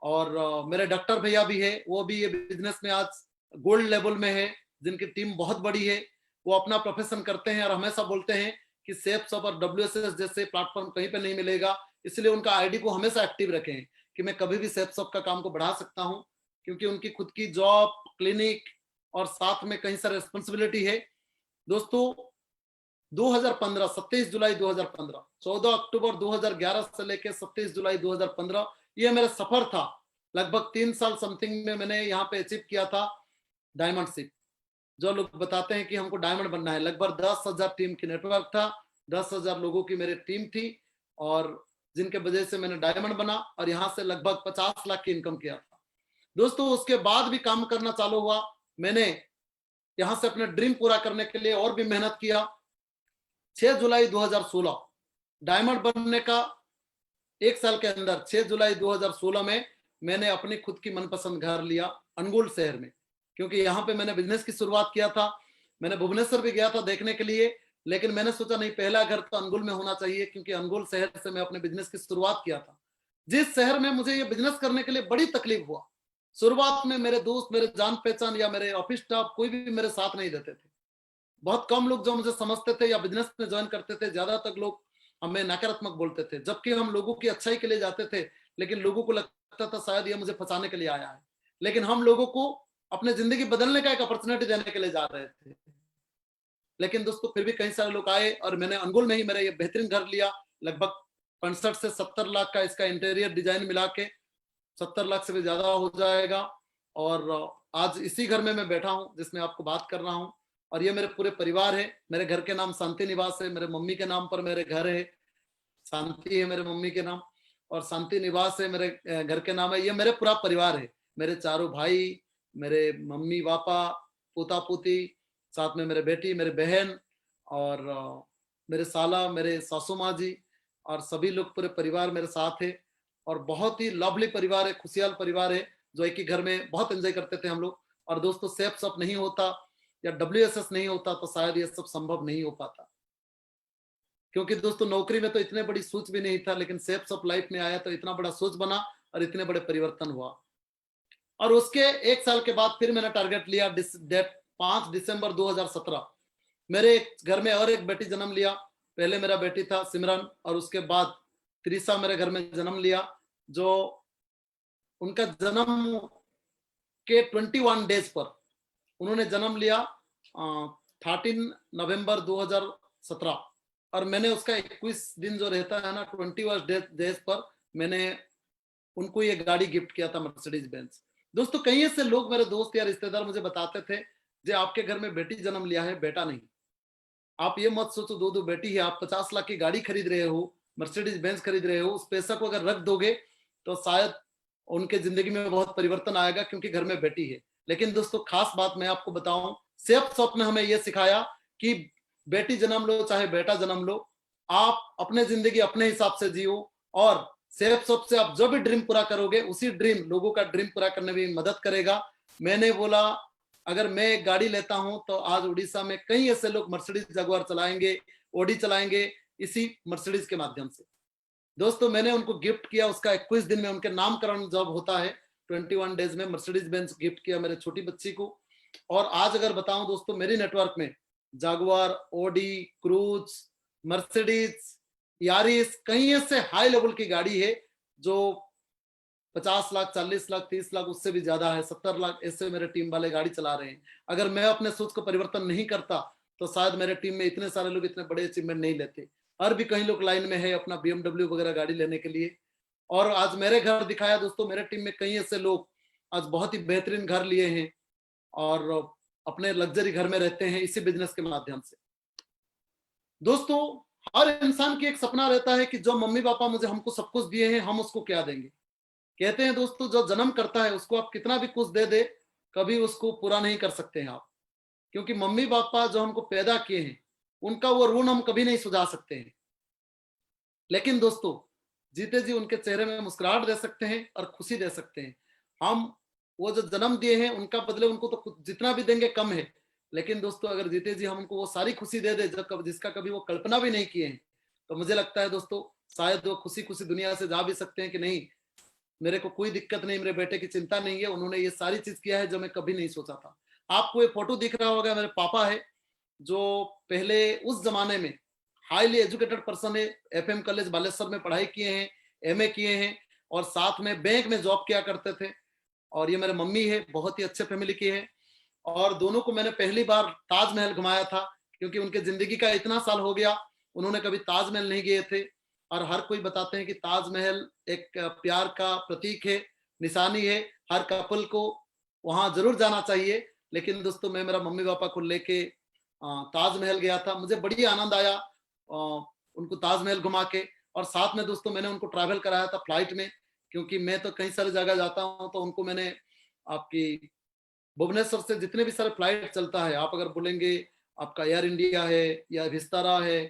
और मेरे डॉक्टर भैया भी है, वो भी ये बिजनेस में आज गोल्ड लेवल में है, जिनकी टीम बहुत बड़ी है, वो अपना प्रोफेशन करते हैं और हमेशा बोलते हैं कि सेफ शॉप और WSS जैसे प्लेटफॉर्म कहीं पे नहीं मिलेगा, इसलिए उनका आईडी को हमेशा एक्टिव रखें कि मैं कभी भी सेफ शॉप का काम को बढ़ा सकता हूं, क्योंकि उनकी खुद की जॉब, क्लिनिक और साथ में कहीं सारी रिस्पॉन्सिबिलिटी है। दोस्तों 2015 27 जुलाई 2015 14 अक्टूबर 2011 से लेकर 27 जुलाई 2015 ये मेरा सफर था, लगभग 3 साल समथिंग में मैंने यहाँ पे अचीव किया था डायमंड सिप। जो लोग बताते हैं कि हमको डायमंड बनना है, लगभग 10,000 टीम की नेटवर्क था, 10,000 लोगों की मेरी टीम थी, और जिनके वजह से मैंने डायमंड बना और यहाँ से लगभग 50 लाख की इनकम किया था। दोस्तों उसके बाद भी काम करना चालू हुआ, मैंने यहाँ से अपने ड्रीम पूरा करने के लिए और भी मेहनत किया। 6 जुलाई 2016 डायमंड बनने का 1 साल के अंदर 6 जुलाई 2016 में मैंने अपनी खुद की मनपसंद घर लिया अनगोल शहर में, क्योंकि यहाँ पे मैंने बिजनेस की शुरुआत किया था। मैंने भुवनेश्वर भी गया था देखने के लिए, लेकिन मैंने सोचा नहीं, पहला घर तो अनगोल में होना चाहिए, क्योंकि अनगोल शहर से मैं अपने बिजनेस की शुरुआत किया था, जिस शहर में मुझे ये बिजनेस करने के लिए बड़ी तकलीफ हुआ। शुरुआत में मेरे दोस्त, मेरे जान पहचान या मेरे ऑफिस स्टाफ कोई भी मेरे साथ नहीं देते थे, बहुत कम लोग जो मुझे समझते थे या बिजनेस में ज्वाइन करते थे, ज्यादातर लोग हमें नकारात्मक बोलते थे, जबकि हम लोगों की अच्छाई के लिए जाते थे, लेकिन लोगों को लगता था शायद ये मुझे फंसाने के लिए आया है, लेकिन हम लोगों को अपने जिंदगी बदलने का एक अपॉर्चुनिटी देने के लिए जा रहे थे। लेकिन दोस्तों फिर भी कई सारे लोग आए और मैंने अनगोल में ही मेरा ये बेहतरीन घर लिया, लगभग 65 से 70 लाख का इसका इंटीरियर डिजाइन मिला के 70 लाख से भी ज्यादा हो जाएगा, और आज इसी घर में मैं बैठा हूँ जिसमें आपको बात कर रहा हूँ, और ये मेरे पूरे परिवार है। मेरे घर के नाम शांति निवास है, मेरे मम्मी के नाम पर मेरे घर है, शांति है मेरे मम्मी के नाम, और शांति निवास है मेरे घर के नाम है। ये मेरे पूरा परिवार है, मेरे चारों भाई, मेरे मम्मी पापा, पोता पोती, साथ में मेरे बेटी, मेरे बहन, और मेरे साला, मेरे सासू माँ जी, और सभी लोग पूरे परिवार मेरे साथ है, और बहुत ही लवली परिवार है, खुशहाल परिवार है, जो एक ही घर में बहुत एंजॉय करते थे हम लोग। और दोस्तों सेफ शॉप नहीं होता या WSS नहीं होता तो शायद ये सब संभव नहीं हो पाता, क्योंकि दोस्तों नौकरी में तो इतने बड़ी सोच भी नहीं था, लेकिन सेफ शॉप लाइफ में आया तो इतना बड़ा सोच बना और इतने बड़े परिवर्तन हुआ। और उसके 1 साल के बाद फिर मैंने टारगेट लिया, 5 दिसंबर 2017 मेरे घर में और एक बेटी जन्म लिया। पहले मेरा बेटी था सिमरन, और उसके बाद त्रिशा मेरे घर में जन्म लिया, जो उनका जन्म के 21 डेज पर उन्होंने जन्म लिया 13 नवंबर 2017, और मैंने उसका 21 दिन जो रहता है ना 21 डेज पर मैंने उनको ये गाड़ी गिफ्ट किया था, मर्सिडीज बेंज। दोस्तों कई ऐसे लोग, मेरे दोस्त या रिश्तेदार मुझे बताते थे, जो आपके घर में बेटी जन्म लिया है, बेटा नहीं। आप ये मत सोचो 2 बेटी है, आप 50 लाख की गाड़ी खरीद रहे हो, मर्सिडीज बेंज खरीद रहे हो, उस पैसा को अगर रख दोगे तो शायद उनके जिंदगी में बहुत परिवर्तन आएगा क्योंकि घर में बेटी है। लेकिन दोस्तों खास बात मैं आपको बताऊं, सेफ शॉप ने हमें यह सिखाया कि बेटी जन्म लो चाहे बेटा जन्म लो, आप अपने जिंदगी अपने हिसाब से जियो, और सेफ शॉप से आप जो भी ड्रीम पूरा करोगे उसी ड्रीम लोगों का ड्रीम पूरा करने में मदद करेगा। मैंने बोला अगर मैं एक गाड़ी लेता हूं तो आज उड़ीसा में कई ऐसे लोग मर्सिडीज जगुआर चलाएंगे, ऑडी चलाएंगे इसी मर्सिडीज के माध्यम से। दोस्तों मैंने उनको गिफ्ट किया, उसका 21 दिन में उनके नामकरण जब होता है 21 डेज में मर्सिडीज बेंज गिफ्ट किया मेरे छोटी बच्ची को। और आज अगर बताऊं दोस्तों, मेरी नेटवर्क में Jaguar, Audi, cruise, Mercedes, Yaris, कई ऐसे हाई लेवल की गाड़ी है जो 50 लाख, 40 लाख, 30 लाख, उससे भी ज्यादा है, 70 लाख, ऐसे मेरे टीम वाले गाड़ी चला रहे हैं। अगर मैं अपने सोच को परिवर्तन नहीं करता तो शायद मेरे टीम में इतने सारे लोग इतने बड़े अचीवमेंट नहीं लेते। और भी कई लोग लाइन में है अपना BMW वगैरह गाड़ी लेने के लिए। और आज मेरे घर दिखाया दोस्तों, मेरे टीम में कई ऐसे लोग आज बहुत ही बेहतरीन घर लिए हैं और अपने लग्जरी घर में रहते हैं इसी बिजनेस के माध्यम से। दोस्तों हर इंसान की एक सपना रहता है कि जो मम्मी पापा मुझे हमको सब कुछ दिए हैं हम उसको क्या देंगे। कहते हैं दोस्तों जो जन्म करता है उसको आप कितना भी कुछ दे दे कभी उसको पूरा नहीं कर सकते हैं आप, क्योंकि मम्मी पापा जो हमको पैदा किए हैं उनका वो ऋण हम कभी नहीं सुझा सकते हैं। लेकिन दोस्तों जीते जी उनके चेहरे में मुस्कुराहट दे सकते हैं और खुशी दे सकते हैं। हम वो जो जन्म दिए हैं उनका बदले उनको तो जितना भी देंगे कम है, लेकिन दोस्तों अगर जीते जी हम उनको वो सारी खुशी दे दे जिसका कभी वो कल्पना भी नहीं किए हैं, तो मुझे लगता है दोस्तों शायद वो खुशी खुशी दुनिया से जा भी सकते हैं कि नहीं मेरे को कोई दिक्कत नहीं, मेरे बेटे की चिंता नहीं है, उन्होंने ये सारी चीज किया है जो मैं कभी नहीं सोचा था। आपको ये फोटो दिख रहा होगा, मेरे पापा है जो पहले उस जमाने में हाईली एजुकेटेड पर्सन है, FM कॉलेज बालेश्वर में पढ़ाई किए हैं, MA किए हैं और साथ में बैंक में जॉब किया करते थे। और ये मेरे मम्मी है, बहुत ही अच्छे फैमिली की है। और दोनों को मैंने पहली बार ताजमहल घुमाया था क्योंकि उनके जिंदगी का इतना साल हो गया, उन्होंने कभी ताजमहल नहीं गए थे। और हर कोई बताते हैं कि ताजमहल एक प्यार का प्रतीक है, निशानी है, हर कपल को वहां जरूर जाना चाहिए। लेकिन दोस्तों मैं मेरा मम्मी पापा को लेके ताजमहल गया था, मुझे बड़ी आनंद आया उनको ताजमहल घुमा के। और साथ में दोस्तों मैंने उनको ट्रैवल कराया था फ्लाइट में, क्योंकि मैं तो कई सारी जगह जाता हूँ तो उनको मैंने आपकी भुवनेश्वर से जितने भी सारे फ्लाइट चलता है, आप अगर बोलेंगे आपका एयर इंडिया है या विस्तारा है,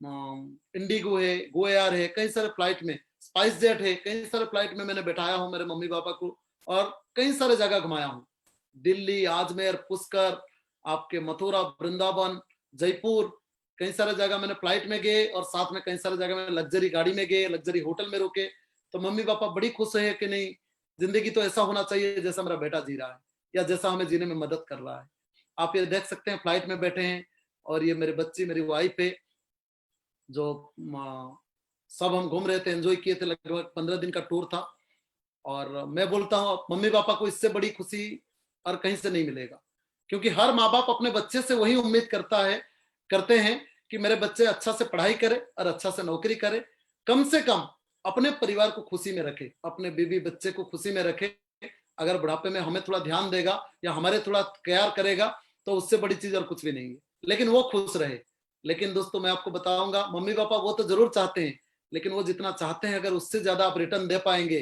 इंडिगो है, गो एयर है, कई सारे फ्लाइट में, स्पाइस जेट है, कई सारे फ्लाइट में मैंने बैठाया हूँ मेरे मम्मी पापा को और कई सारे जगह घुमाया हूँ। दिल्ली, अजमेर, पुष्कर, आपके मथुरा, वृंदावन, जयपुर, कई सारे जगह मैंने फ्लाइट में गए और साथ में कई सारे जगह में लग्जरी गाड़ी में गए, लग्जरी होटल में रुके। तो मम्मी पापा बड़ी खुश है कि नहीं जिंदगी तो ऐसा होना चाहिए जैसा मेरा बेटा जी रहा है या जैसा हमें जीने में मदद कर रहा है। आप ये देख सकते हैं फ्लाइट में बैठे हैं और ये मेरे बच्ची, मेरी वाइफ है, जो सब हम घूम रहे थे, एंजॉय किए थे, लगभग 15 दिन का टूर था। और मैं बोलता हूँ मम्मी पापा को इससे बड़ी खुशी और कहीं से नहीं मिलेगा, क्योंकि हर माँ बाप अपने बच्चे से वही उम्मीद करते हैं कि मेरे बच्चे अच्छा से पढ़ाई करे और अच्छा से नौकरी करे, कम से कम अपने परिवार को खुशी में रखे, अपने बीवी बच्चे को खुशी में रखे। अगर बुढ़ापे में हमें थोड़ा ध्यान देगा या हमारे थोड़ा केयर करेगा तो उससे बड़ी चीज और कुछ भी नहीं है, लेकिन वो खुश रहे। लेकिन दोस्तों मैं आपको बताऊंगा मम्मी पापा वो तो जरूर चाहते हैं, लेकिन वो जितना चाहते हैं अगर उससे ज्यादा आप रिटर्न दे पाएंगे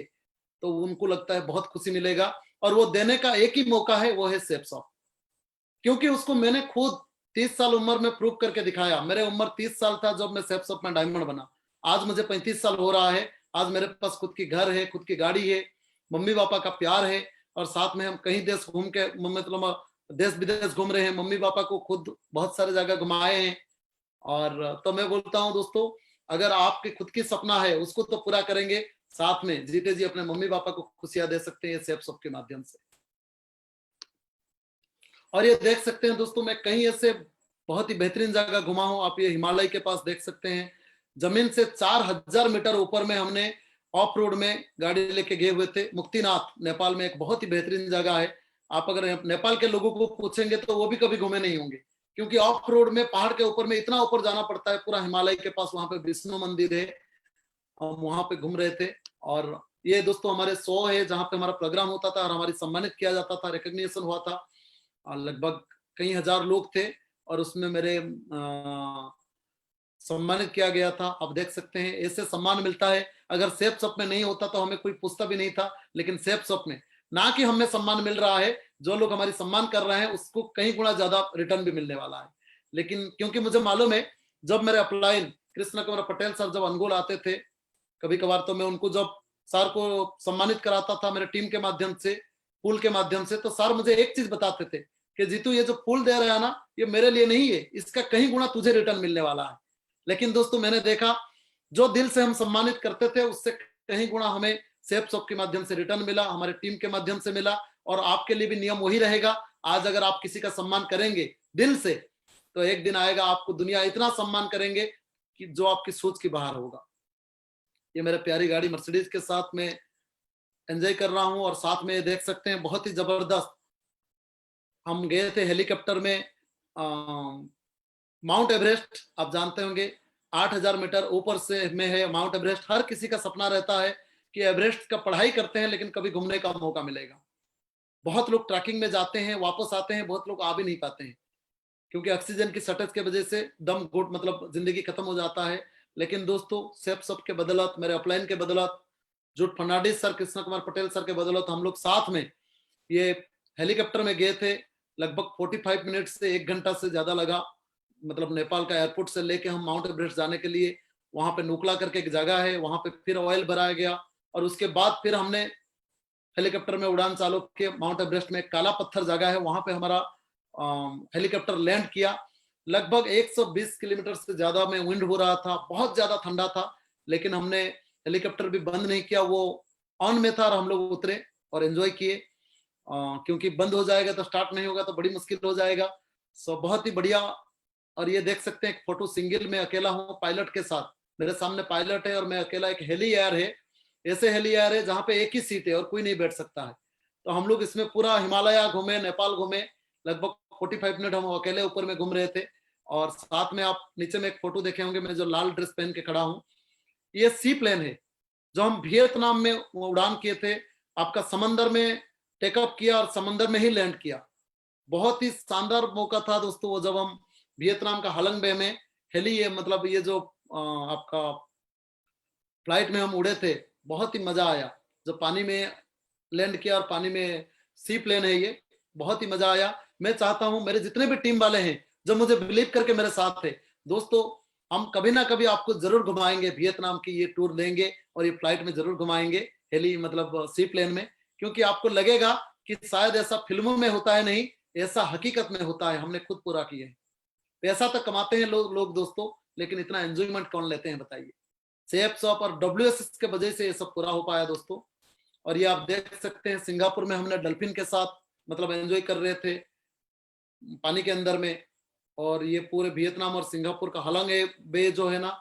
तो उनको लगता है बहुत खुशी मिलेगा। और वो देने का एक ही मौका है, वो है सेफ शॉप, क्योंकि उसको मैंने खुद 30 साल उम्र में प्रूव करके दिखाया। मेरे उम्र 30 साल था जब मैं सेफ शॉप में डायमंड बना, आज मुझे 35 साल हो रहा है। आज मेरे पास खुद की घर है, खुद की गाड़ी है, मम्मी पापा का प्यार है और साथ में हम कहीं देश घूम के मतलब देश विदेश घूम रहे हैं, मम्मी पापा को खुद बहुत सारे जगह घुमाए हैं। और तो मैं बोलता हूं दोस्तों अगर आपकी खुद की सपना है उसको तो पूरा करेंगे, साथ में जीते जी अपने मम्मी पापा को खुशियां दे सकते हैं सेफ शॉप के माध्यम से। और ये देख सकते हैं दोस्तों मैं कहीं ऐसे बहुत ही बेहतरीन जगह घुमा हूं। आप ये हिमालय के पास देख सकते हैं, जमीन से 4000 मीटर ऊपर में हमने ऑफ रोड में गाड़ी लेके गए हुए थे। मुक्तिनाथ नेपाल में एक बहुत ही बेहतरीन जगह है। आप अगर नेपाल के लोगों को पूछेंगे तो वो भी कभी घूमे नहीं होंगे, क्योंकि ऑफ रोड में पहाड़ के ऊपर में इतना ऊपर जाना पड़ता है, पूरा हिमालय के पास। वहां पे विष्णु मंदिर है, हम वहां पे घूम रहे थे। और ये दोस्तों हमारे 100 है जहाँ पे हमारा प्रोग्राम होता था और हमारी सम्मानित किया जाता था, रिकॉग्निशन हुआ था। लगभग कई हजार लोग थे और उसमें मेरे सम्मानित किया गया था। आप देख सकते हैं ऐसे सम्मान मिलता है। अगर सेफ शॉप में नहीं होता तो हमें कोई पूछता भी नहीं था, लेकिन सेफ शॉप में ना कि हमें सम्मान मिल रहा है, जो लोग हमारी सम्मान कर रहे हैं उसको कई गुना ज्यादा रिटर्न भी मिलने वाला है। लेकिन क्योंकि मुझे मालूम है, जब मेरे अपलाइन कृष्ण कुमार पटेल सर जब अनगोल आते थे कभी कभार, तो मैं उनको जब सर को सम्मानित कराता था मेरे टीम के माध्यम से, पुल के माध्यम से, तो सर मुझे एक चीज बताते थे कि जीतू ये जो पुल दे रहा है ना, ये मेरे लिए नहीं है, इसका कहीं गुना तुझे रिटर्न मिलने वाला है। लेकिन दोस्तों मैंने देखा जो दिल से हम सम्मानित करते थे उससे कहीं गुना हमें सेफ शॉप के माध्यम से रिटर्न मिला, हमारे टीम के माध्यम से मिला। और आपके लिए भी नियम वही रहेगा। आज अगर आप किसी का सम्मान करेंगे दिल से, तो एक दिन आएगा आपको दुनिया इतना सम्मान करेंगे कि जो आपकी सोच की बाहर होगा। ये मेरे प्यारी गाड़ी मर्सिडीज के साथ में एंजॉय कर रहा हूं, और साथ में देख सकते हैं बहुत ही जबरदस्त हम गए थे हेलीकॉप्टर में माउंट एवरेस्ट। आप जानते होंगे 8000 मीटर ऊपर से में है माउंट एवरेस्ट। हर किसी का सपना रहता है कि एवरेस्ट का पढ़ाई करते हैं लेकिन कभी घूमने का मौका मिलेगा। बहुत लोग ट्रैकिंग में जाते हैं, वापस आते हैं, बहुत लोग आ भी नहीं पाते हैं क्योंकि ऑक्सीजन की शॉर्टेज की वजह से दम घुट मतलब जिंदगी खत्म हो जाता है। लेकिन दोस्तों सेफ सब के बदौलत, मेरे अपलाइन के बदौलत, जूट फर्नांडिस सर, कृष्ण कुमार पटेल सर के बदौलत हम लोग साथ में ये हेलीकॉप्टर में गए थे। लगभग 45 मिनट से 1 घंटा से ज्यादा लगा, मतलब नेपाल का एयरपोर्ट से लेके हम माउंट एवरेस्ट जाने के लिए। वहां पे नुकला करके एक जगह है, वहां पे फिर ऑयल भराया गया और उसके बाद फिर हमने हेलीकॉप्टर में उड़ान चालू के माउंट एवरेस्ट में काला पत्थर जगह है, वहां पे हमारा हेलीकॉप्टर लैंड किया। लगभग 120 किलोमीटर से ज्यादा में विंड हो रहा था, बहुत ज्यादा ठंडा था, लेकिन हमने हेलीकॉप्टर भी बंद नहीं किया, वो ऑन में था और हम लोग उतरे और एंजॉय किए। क्योंकि बंद हो जाएगा तो स्टार्ट नहीं होगा तो बड़ी मुश्किल हो जाएगा। सो बहुत ही बढ़िया। और ये देख सकते हैं फोटो सिंगल में अकेला हूँ पायलट के साथ, मेरे सामने पायलट है और मैं अकेला। एक हेली एयर है, ऐसे हेली एयर है जहाँ पे एक ही सीट है और कोई नहीं बैठ सकता है। तो हम लोग इसमें पूरा हिमालय घूमे, नेपाल घूमे, लगभग 45 मिनट हम अकेले ऊपर में घूम रहे थे। और साथ में आप नीचे में एक फोटो देखे होंगे, मैं जो लाल ड्रेस पहन के खड़ा हूँ, ये सी प्लेन है जो हम वियतनाम में उड़ान किए थे। आपका समंदर में टेकअप किया और समंदर में ही लैंड किया। बहुत ही शानदार मौका था दोस्तों वो, जब हम वियतनाम का हालंग बे में हेली है, मतलब ये जो आपका फ्लाइट में हम उड़े थे, बहुत ही मजा आया जब पानी में लैंड किया। और पानी में सी प्लेन है ये, बहुत ही मजा आया। मैं चाहता हूं मेरे जितने भी टीम वाले हैं जो मुझे बिलीव करके मेरे साथ थे, दोस्तों हम कभी ना कभी आपको जरूर घुमाएंगे, वियतनाम की ये टूर लेंगे और ये फ्लाइट में जरूर घुमाएंगे, हेली मतलब सी प्लेन में। क्योंकि आपको लगेगा कि शायद ऐसा फिल्मों में होता है, नहीं, ऐसा हकीकत में होता है, हमने खुद पूरा किया है। पैसा तो कमाते हैं लोग दोस्तों, लेकिन इतना एंजॉयमेंट कौन लेते हैं बताइए। सेफ शॉप और WSS के वजह से ये सब पूरा हो पाया दोस्तों। और ये आप देख सकते हैं सिंगापुर में हमने डल्फिन के साथ मतलब एंजॉय कर रहे थे पानी के अंदर में। और ये पूरे वियतनाम और सिंगापुर का हालंग बे जो है ना,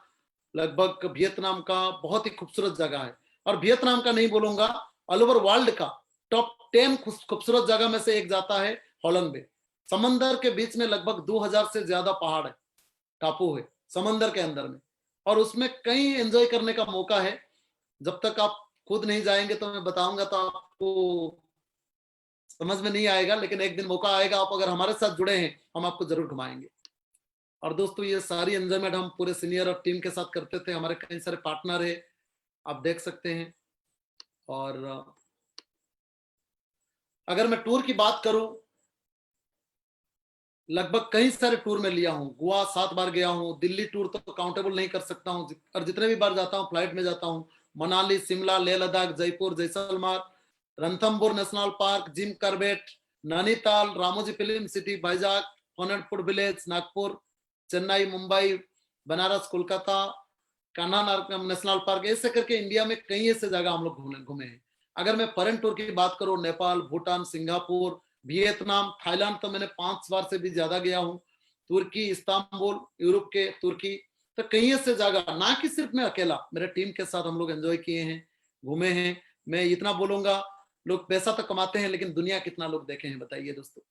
लगभग वियतनाम का बहुत ही खूबसूरत जगह है। और वियतनाम का नहीं बोलूंगा, ऑल ओवर वर्ल्ड का टॉप 10 खूबसूरत जगह में से एक जाता है हालंग बे। समंदर के बीच में लगभग 2000 से ज्यादा पहाड़ है, टापू है समंदर के अंदर में, और उसमें कई एंजॉय करने का मौका है। जब तक आप खुद नहीं जाएंगे तो मैं बताऊंगा तो आपको समझ में नहीं आएगा, लेकिन एक दिन मौका आएगा, आप अगर हमारे साथ जुड़े हैं हम आपको जरूर घुमाएंगे। और दोस्तों ये सारी एंजॉयमेंट हम पूरे सीनियर और टीम के साथ करते थे, हमारे कई सारे पार्टनर है, आप देख सकते हैं। और अगर मैं टूर की बात करूं, लगभग कई सारे टूर में लिया हूं। गोवा 7 बार गया हूं, दिल्ली टूर तो काउंटेबल नहीं कर सकता हूं, और जितने भी बार जाता हूं फ्लाइट में जाता हूं। Manali, Shimla, Leh Ladakh, Jaipur, Jaisalmer, Ranthambore national park, Jim Corbett, Nainital, Ramoji film city, Vizag, Honarpur village, Nagpur, Chennai, Mumbai, Banaras, Kolkata, Kanha national park, ऐसे करके इंडिया में कई ऐसे जगह हम लोग घूमे हैं। अगर मैं फॉरेन टूर की बात करूं, Nepal, Bhutan, Singapore, Vietnam, Thailand तो मैंने 5 बार से भी ज्यादा गया हूँ। तुर्की, इस्तांबुल, यूरोप के तुर्की, तो कई ऐसे जगह, ना कि सिर्फ मैं अकेला, मेरे टीम के साथ हम लोग एंजॉय किए हैं, घूमे हैं। मैं इतना बोलूंगा, लोग पैसा तो कमाते हैं लेकिन दुनिया कितना लोग देखे हैं बताइए दोस्तों।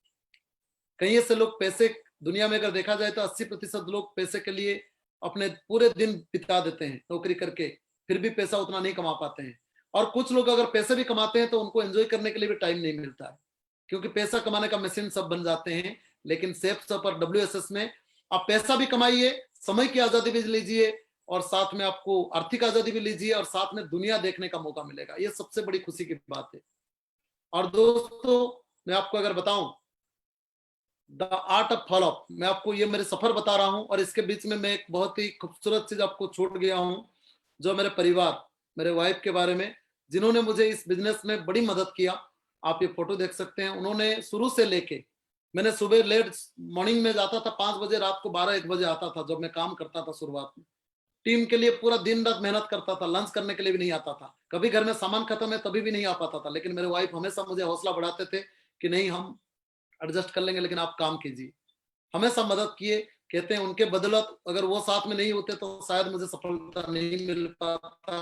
कई ऐसे लोग पैसे, दुनिया में अगर देखा जाए तो 80% लोग पैसे के लिए अपने पूरे दिन बिता देते हैं नौकरी करके, फिर भी पैसा उतना नहीं कमा पाते हैं। और कुछ लोग अगर पैसे भी कमाते हैं तो उनको एंजॉय करने के लिए भी टाइम नहीं मिलता है, क्योंकि पैसा कमाने का मशीन सब बन जाते हैं। लेकिन सेफ शॉप और WSS में आप पैसा भी कमाइए, समय की आजादी भी लीजिए और साथ में आपको आर्थिक आजादी भी लीजिए और साथ में दुनिया देखने का मौका मिलेगा। ये सबसे बड़ी खुशी की बात है। और दोस्तों मैं आपको अगर बताऊं द आर्ट ऑफ फॉलोअप, मैं आपको ये मेरे सफर बता रहा हूं और इसके बीच में मैं एक बहुत ही खूबसूरत चीज आपको छोड़ गया हूं, जो मेरे परिवार, मेरे वाइफ के बारे में, जिन्होंने मुझे इस बिजनेस में बड़ी मदद किया। आप ये फोटो देख सकते हैं। उन्होंने शुरू से लेके, मैंने सुबह लेट मॉर्निंग में जाता था 5 बजे, रात को 12-1 बजे आता था जब मैं काम करता था शुरुआत में। टीम के लिए पूरा दिन रात मेहनत करता था, लंच करने के लिए भी नहीं आता था, कभी घर में सामान खत्म है तभी भी नहीं आ पाता था, लेकिन मेरे वाइफ हमेशा मुझे हौसला बढ़ाते थे कि नहीं हम एडजस्ट कर लेंगे, लेकिन आप काम कीजिए। हमेशा मदद किए। कहते हैं उनके बदौलत अगर वो साथ में नहीं होते तो शायद मुझे सफलता नहीं मिल पाता।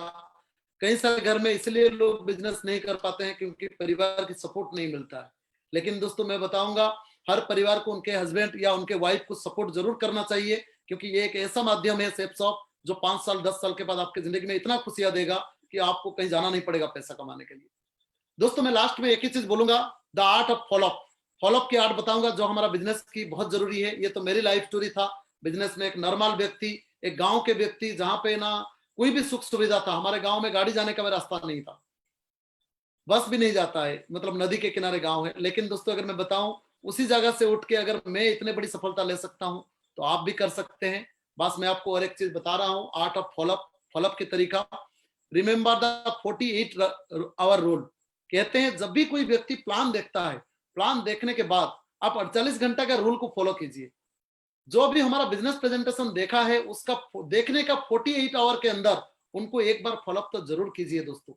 कई सारे घर में इसलिए लोग बिजनेस नहीं कर पाते हैं क्योंकि परिवार की सपोर्ट नहीं मिलता है। लेकिन दोस्तों मैं बताऊंगा हर परिवार को उनके हस्बैंड या उनके वाइफ को सपोर्ट जरूर करना चाहिए, क्योंकि ये एक ऐसा माध्यम है सेफ शॉप जो 5 साल 10 साल के बाद आपकी जिंदगी में इतना खुशियां देगा कि आपको कहीं जाना नहीं पड़ेगा पैसा कमाने के लिए। दोस्तों मैं लास्ट में एक ही चीज बोलूंगा, the art of follow up. Follow up की आर्ट बताऊंगा जो हमारा बिजनेस की बहुत जरूरी है। ये तो मेरी लाइफ स्टोरी था। बिजनेस में एक नॉर्मल व्यक्ति, एक गांव के व्यक्ति, जहां पे ना कोई भी सुख सुविधा था। हमारे गांव में गाड़ी जाने का भी रास्ता नहीं था, बस भी नहीं जाता है, मतलब नदी के किनारे गांव है। लेकिन दोस्तों अगर मैं बताऊं उसी जगह से उठ के अगर मैं इतने बड़ी सफलता ले सकता हूं तो आप भी कर सकते हैं। बस मैं आपको और एक चीज बता रहा हूं, आर्ट ऑफ फॉलोअप, फॉलोअप की तरीका। Remember the 48 hour rule. कहते हैं जब भी कोई व्यक्ति प्लान देखता है, प्लान देखने के बाद आप 48 घंटा का रूल को फॉलो कीजिए। जो भी हमारा बिजनेस प्रेजेंटेशन देखा है उसका देखने का 48 आवर के अंदर उनको एक बार फॉलोअप तो जरूर कीजिए दोस्तों।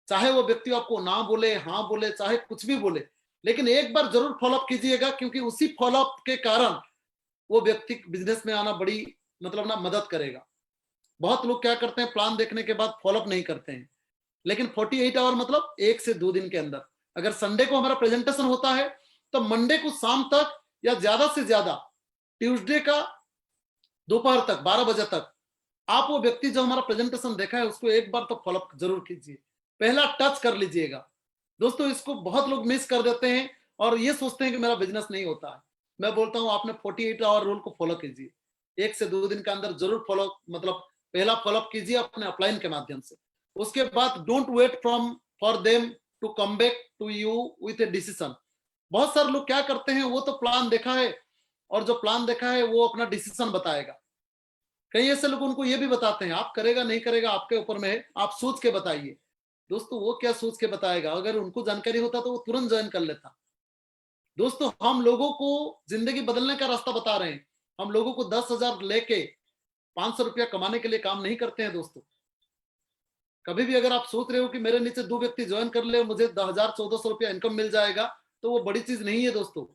चाहे वो व्यक्ति आपको ना बोले, हाँ बोले, चाहे कुछ भी बोले, लेकिन एक बार जरूर फॉलोअप कीजिएगा, क्योंकि उसी फॉलोअप के कारण वो व्यक्ति बिजनेस में आना बड़ी मतलब ना मदद करेगा। बहुत लोग क्या करते हैं, प्लान देखने के बाद फॉलोअप नहीं करते हैं। लेकिन 48 आवर मतलब 1 से 2 दिन के अंदर, अगर संडे को हमारा प्रेजेंटेशन होता है तो मंडे को शाम तक या ज्यादा से ज्यादा ट्यूसडे का दोपहर तक 12 बजे तक आप वो व्यक्ति जो हमारा प्रेजेंटेशन देखा है उसको एक बार तो फॉलोअप जरूर कीजिए, पहला टच कर लीजिएगा। दोस्तों इसको बहुत लोग मिस कर देते हैं और ये सोचते हैं कि मेरा बिजनेस नहीं होता है। मैं बोलता हूं आपने 48 आवर रूल को फॉलो कीजिए, 1 से 2 दिन के अंदर जरूर फॉलो, मतलब पहला फॉलोअप कीजिए अपने अपलाइन के माध्यम से। उसके बाद don't wait from for them to come back to you with a decision. बहुत सारे लोग क्या करते हैं, वो तो प्लान देखा है और जो प्लान देखा है वो अपना डिसीजन बताएगा। कई ऐसे लोग उनको ये भी बताते हैं आप करेगा नहीं करेगा आपके ऊपर में है, आप सोच के बताइए। दोस्तों वो क्या सोच के बताएगा, अगर उनको जानकारी होता तो वो तुरंत ज्वाइन कर लेता। दोस्तों हम लोगों को जिंदगी बदलने का रास्ता बता रहे हैं, हम लोगों को 10,000 लेके 500 रुपया कमाने के लिए काम नहीं करते हैं। दोस्तों कभी भी अगर आप सोच रहे हो कि मेरे नीचे 2 व्यक्ति ज्वाइन कर ले मुझे 10,000-1,400 रुपया इनकम मिल जाएगा, तो वो बड़ी चीज नहीं है दोस्तों।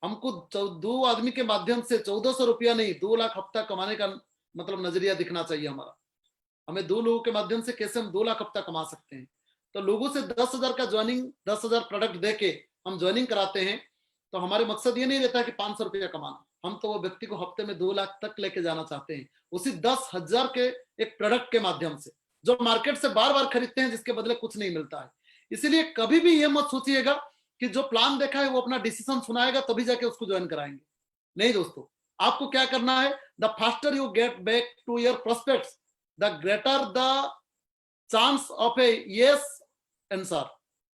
हमको 2 आदमी के माध्यम से 1,400 रुपया नहीं 2 लाख हफ्ता कमाने का मतलब नजरिया दिखना चाहिए हमारा। हमें 2 लोगों के माध्यम से कैसे हम 2 लाख हफ्ता कमा सकते हैं। तो लोगों से 10,000 का ज्वाइनिंग, 10,000 प्रोडक्ट देके हम ज्वाइनिंग कराते हैं, तो हमारे मकसद ये नहीं रहता कि 500 रुपया कमाना। हम तो वो व्यक्ति को हफ्ते में 2 लाख तक लेके जाना चाहते हैं, उसी 10,000 के एक प्रोडक्ट के माध्यम से जो मार्केट से बार बार खरीदते हैं, जिसके बदले कुछ नहीं मिलता है। इसीलिए कभी भी ये मत सोचिएगा कि जो प्लान देखा है वो अपना डिसीजन सुनाएगा तभी जाके उसको ज्वाइन कराएंगे। नहीं दोस्तों, आपको क्या करना है, the faster you get back to your prospects the greater the chance of a yes answer.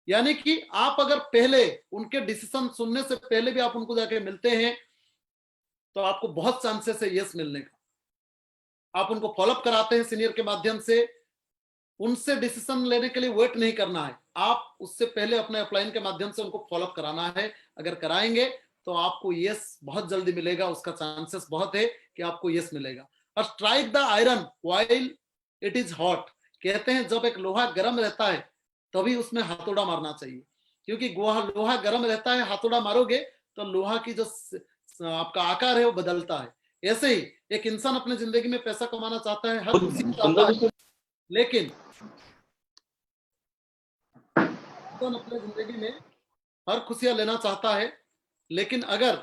यानी कि आप अगर पहले उनके डिसीजन सुनने से पहले भी आप उनको जाके मिलते हैं तो आपको बहुत चांसेस है यस मिलने का। आप उनको फॉलोअप कराते हैं सीनियर के माध्यम से, उनसे डिसीजन लेने के लिए वेट नहीं करना है, आप उससे पहले अपने अपलाइन के माध्यम से उनको फॉलोअप कराना है। अगर कराएंगे तो आपको यस बहुत जल्दी मिलेगा, उसका चांसेस बहुत है कि आपको यस मिलेगा। और strike the iron while it is hot. कहते हैं जब एक लोहा गर्म रहता है तभी उसमें हथौड़ा मारना चाहिए, क्योंकि लोहा गर्म रहता है, हथौड़ा मारोगे तो लोहा की जो आपका आकार है वो बदलता है। ऐसे ही एक इंसान अपने जिंदगी में पैसा कमाना चाहता है, हर खुशी चाहता है, लेकिन अपने जिंदगी में हर खुशियां लेना चाहता है, लेकिन अगर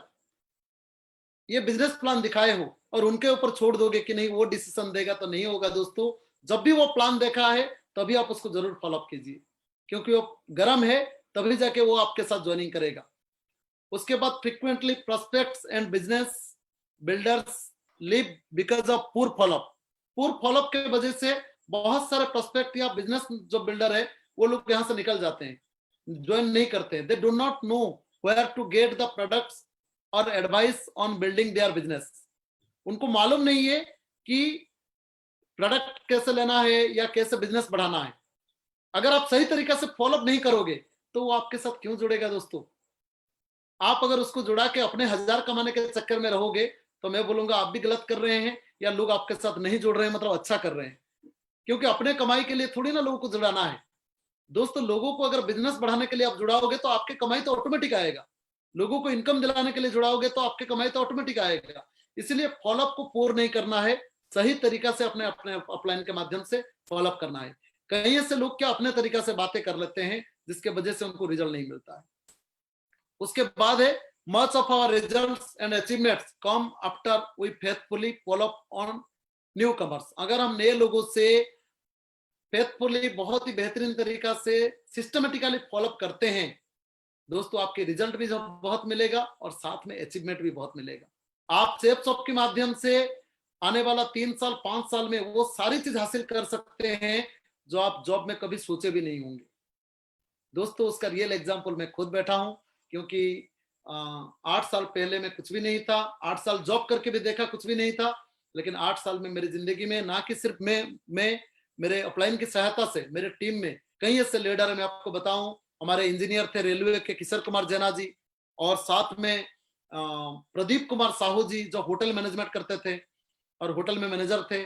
ये बिजनेस प्लान दिखाए हो और उनके ऊपर छोड़ दोगे कि नहीं वो डिसीजन देगा, तो नहीं होगा दोस्तों। जब भी वो प्लान देखा है तभी आप उसको जरूर फॉलोअप कीजिए, क्योंकि वो गर्म है तभी जाके वो आपके साथ ज्वाइनिंग करेगा। उसके बाद frequently prospects and business builders leave because of poor follow up. Poor follow up के वजह से बहुत सारे प्रोस्पेक्ट या बिजनेस जो बिल्डर है वो लोग यहाँ से निकल जाते हैं, ज्वाइन नहीं करते हैं। They do not know where to get the products और advice on building their business. उनको मालूम नहीं है कि प्रोडक्ट कैसे लेना है या कैसे बिजनेस बढ़ाना है। अगर आप सही तरीका से फॉलोअप नहीं करोगे तो वो आपके साथ क्यों जुड़ेगा दोस्तों? आप अगर उसको जुड़ा के अपने 1000 कमाने के चक्कर में रहोगे तो मैं बोलूंगा आप भी गलत कर रहे हैं, या लोग आपके साथ नहीं जुड़ रहे हैं मतलब अच्छा कर रहे हैं। क्योंकि अपने कमाई के लिए थोड़ी ना लोगों को जुड़ाना है दोस्तों। लोगों को अगर बिजनेस बढ़ाने के लिए आप जुड़ाओगे तो आपके कमाई तो ऑटोमेटिक आएगा। लोगों को इनकम दिलाने के लिए जुड़ाओगे तो आपके कमाई तो ऑटोमेटिक आएगा। इसलिए फॉलोअप को पूर्ण नहीं करना है, सही तरीका से अपने अपने अपलाइन के माध्यम से फॉलोअप करना है। कई ऐसे लोग क्या अपने तरीका से बातें कर लेते हैं जिसके वजह से उनको रिजल्ट नहीं मिलता है। उसके बाद है much of our results and achievements come after we faithfully follow up on newcomers. अगर हम नए लोगों से फेथफुली बहुत ही बेहतरीन तरीका से सिस्टमेटिकली फॉलोअप करते हैं दोस्तों, आपके रिजल्ट भी बहुत मिलेगा और साथ में अचीवमेंट भी बहुत मिलेगा। आप सेफ शॉप के माध्यम से आने वाला 3 साल 5 साल में वो सारी चीज हासिल कर सकते हैं जो आप जॉब में कभी सोचे भी नहीं होंगे दोस्तों। उसका रियल एग्जांपल मैं खुद बैठा हूं, क्योंकि 8 साल पहले मैं कुछ भी नहीं था। 8 साल जॉब करके भी देखा, कुछ भी नहीं था। लेकिन 8 साल में मेरी जिंदगी में ना कि सिर्फ मैं मेरे अपलाइन की सहायता से मेरे टीम में कई ऐसे लीडर है। मैं आपको बताऊं, हमारे इंजीनियर थे रेलवे के किशोर कुमार जेना जी, और साथ में प्रदीप कुमार साहू जी जो होटल मैनेजमेंट करते थे और होटल में मैनेजर थे,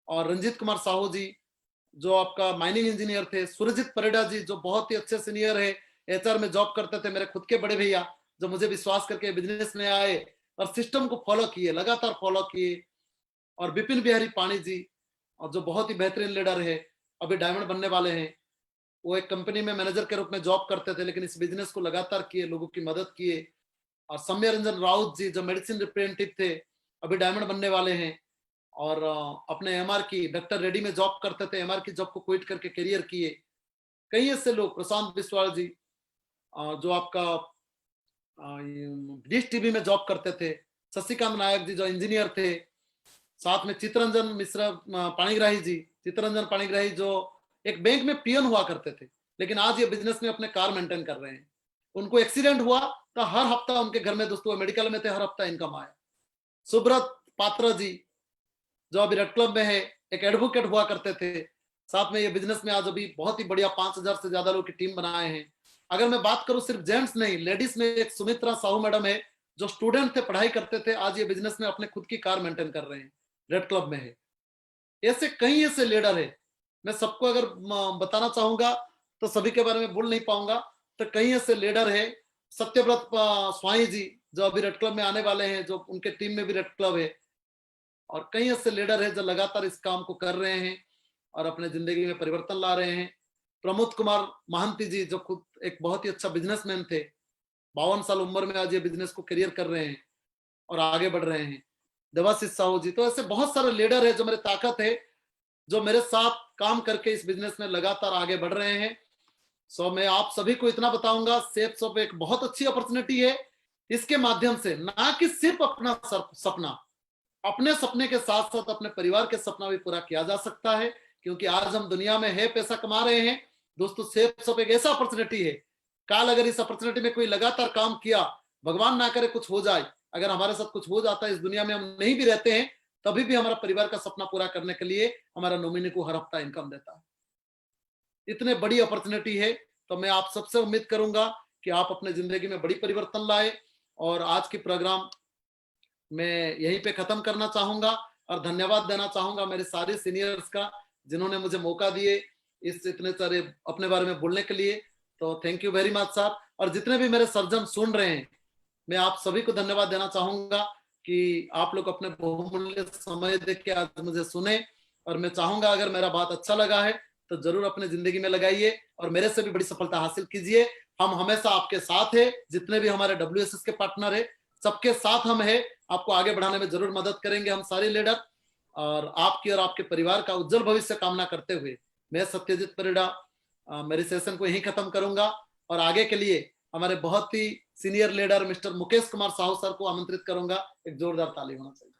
और रंजीत कुमार साहू जी जो आपका माइनिंग इंजीनियर थे, सुरजीत परिडा जी जो बहुत ही अच्छे सीनियर है, एचआर में जॉब करते थे, मेरे खुद के बड़े भैया जो मुझे विश्वास करके बिजनेस में आए और सिस्टम को फॉलो किए, लगातार फॉलो किए, और विपिन बिहारी पानी जी और जो बहुत ही बेहतरीन लीडर है, अभी डायमंड बनने वाले हैं। वो एक कंपनी में मैनेजर के रूप में जॉब करते थे लेकिन इस बिजनेस को लगातार किए, लोगों की मदद किए। और सौम्य रंजन राउत जी जो मेडिसिन रिप्रेजेंटेटिव थे, अभी डायमंड बनने वाले हैं, और अपने एमआर की डॉक्टर रेड्डी में जॉब करते थे, एमआर की जॉब को क्विट करके करियर किए। कई ऐसे लोग, प्रशांत बिस्वाल जी जो आपका डिश टीवी में जॉब करते थे, शशिकांत नायक जी जो इंजीनियर थे, साथ में चित्तरंजन मिश्रा पाणिग्राही जी, चित्तरंजन पाणिग्राही जो एक बैंक में पियन हुआ करते थे लेकिन आज ये बिजनेस में अपने कार मेंटेन कर रहे हैं। उनको एक्सीडेंट हुआ तो हर हफ्ता उनके घर में दोस्तों मेडिकल में थे, हर हफ्ता इनकम आया। सुब्रत पात्रा जी जो अभी रेड क्लब में है, एक एडवोकेट हुआ करते थे, साथ में ये बिजनेस में आज अभी बहुत ही बढ़िया 5000 से ज्यादा लोग की टीम बनाए हैं। अगर मैं बात करूं सिर्फ जेंट्स नहीं, लेडीज में एक सुमित्रा साहू मैडम है जो स्टूडेंट थे, पढ़ाई करते थे, आज ये बिजनेस में अपने खुद की कार मेंटेन कर रहे हैं, रेड क्लब में है। ऐसे कई ऐसे लीडर है, मैं सबको अगर बताना चाहूंगा तो सभी के बारे में बोल नहीं पाऊंगा। तो कई ऐसे लीडर है, सत्यव्रत स्वाई जी जो अभी रेड क्लब में आने वाले हैं, जो उनके टीम में भी रेड क्लब है, और कई ऐसे लीडर है जो लगातार इस काम को कर रहे हैं और अपने जिंदगी में परिवर्तन ला रहे हैं। प्रमोद कुमार महंती जी जो खुद एक बहुत ही अच्छा बिजनेसमैन थे, 52 साल उम्र में आज ये बिजनेस को करियर कर रहे हैं और आगे बढ़ रहे हैं। देवाशीष साहू जी, तो ऐसे बहुत सारे लीडर है जो मेरे ताकत है, जो मेरे साथ काम करके इस बिजनेस में लगातार आगे बढ़ रहे हैं। सो मैं आप सभी को इतना बताऊंगा, सेफ शॉप एक बहुत अच्छी अपॉर्चुनिटी है। इसके माध्यम से ना कि सिर्फ अपना सपना, अपने सपने के साथ साथ अपने परिवार के सपना भी पूरा किया जा सकता है। क्योंकि आज हम दुनिया में है, पैसा कमा रहे हैं दोस्तों। सेफ शॉप एक ऐसा अपॉर्चुनिटी है, काल अगर इस अपॉर्चुनिटी में कोई लगातार काम किया, भगवान ना करे कुछ हो जाए, अगर हमारे साथ कुछ हो जाता है, इस दुनिया में हम नहीं भी रहते हैं, तभी भी हमारा परिवार का सपना पूरा करने के लिए हमारा नॉमिनी को हर हफ्ता इनकम देता है। इतने बड़ी अपॉर्चुनिटी है, तो मैं आप सबसे उम्मीद करूंगा कि आप अपने जिंदगी में बड़ी परिवर्तन लाए। और आज की प्रोग्राम मैं यहीं पे खत्म करना चाहूंगा और धन्यवाद देना चाहूंगा मेरे सारे सीनियर्स का जिन्होंने मुझे मौका दिए इस इतने सारे अपने बारे में बोलने के लिए। तो thank you very much sir. और जितने भी मेरे सर्जन सुन रहे हैं, मैं आप सभी को धन्यवाद देना चाहूंगा कि आप लोग अपने बहुमूल्य समय देख के आज मुझे सुने। और मैं चाहूंगा अगर मेरा बात अच्छा लगा है तो जरूर अपने जिंदगी में लगाइए और मेरे से भी बड़ी सफलता हासिल कीजिए। हम हमेशा आपके साथ है, जितने भी हमारे WSS के पार्टनर है सबके साथ हम है, आपको आगे बढ़ाने में जरूर मदद करेंगे हम सारे लीडर। और आपकी और आपके परिवार का उज्जवल भविष्य कामना करते हुए मैं सत्यजीत परिडा मेरे सेशन को यहीं खत्म करूंगा और आगे के लिए हमारे बहुत ही senior leader mister Mukesh Kumar Sahu sir को आमंत्रित करूंगा। एक जोरदार ताली होना चाहिए।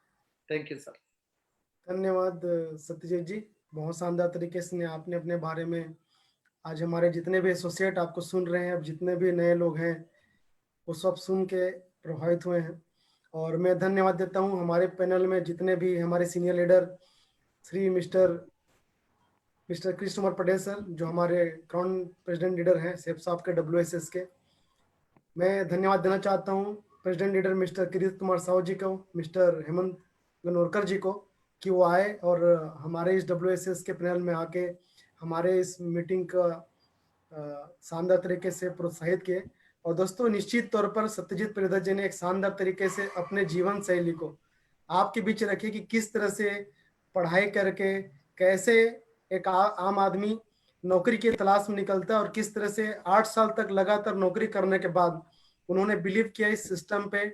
Thank you sir. धन्यवाद सत्यजीत जी, बहुत शानदार तरीके से आपने अपने बारे में, आज हमारे जितने भी एसोसिएट आपको सुन रहे हैं, अब जितने भी नए लोग हैं वो सब सुन के प्रभावित हुए हैं। और मैं धन्यवाद देता हूं हमारे पैनल में जितने भी हमारे senior leader Shri mister Krishna Kumar Patel sir, जो हमारे क्राउन प्रेसिडेंट लीडर हैं सेफ साहब के WSS के। मैं धन्यवाद देना चाहता हूं प्रेसिडेंट लीडर मिस्टर किरीट कुमार साहू जी को, मिस्टर हेमंत गनोरकर जी को, कि वो आए और हमारे इस WSS के पैनल में आके हमारे इस मीटिंग का शानदार तरीके से प्रोत्साहित किए। और दोस्तों, निश्चित तौर पर सत्यजीत परिधा जी ने एक शानदार तरीके से अपने जीवन शैली को आपके बीच रखी कि किस तरह से पढ़ाई करके कैसे एक आम आदमी नौकरी की तलाश में निकलता है और किस तरह से 8 साल तक लगातार नौकरी करने के बाद उन्होंने बिलीव किया इस सिस्टम पे,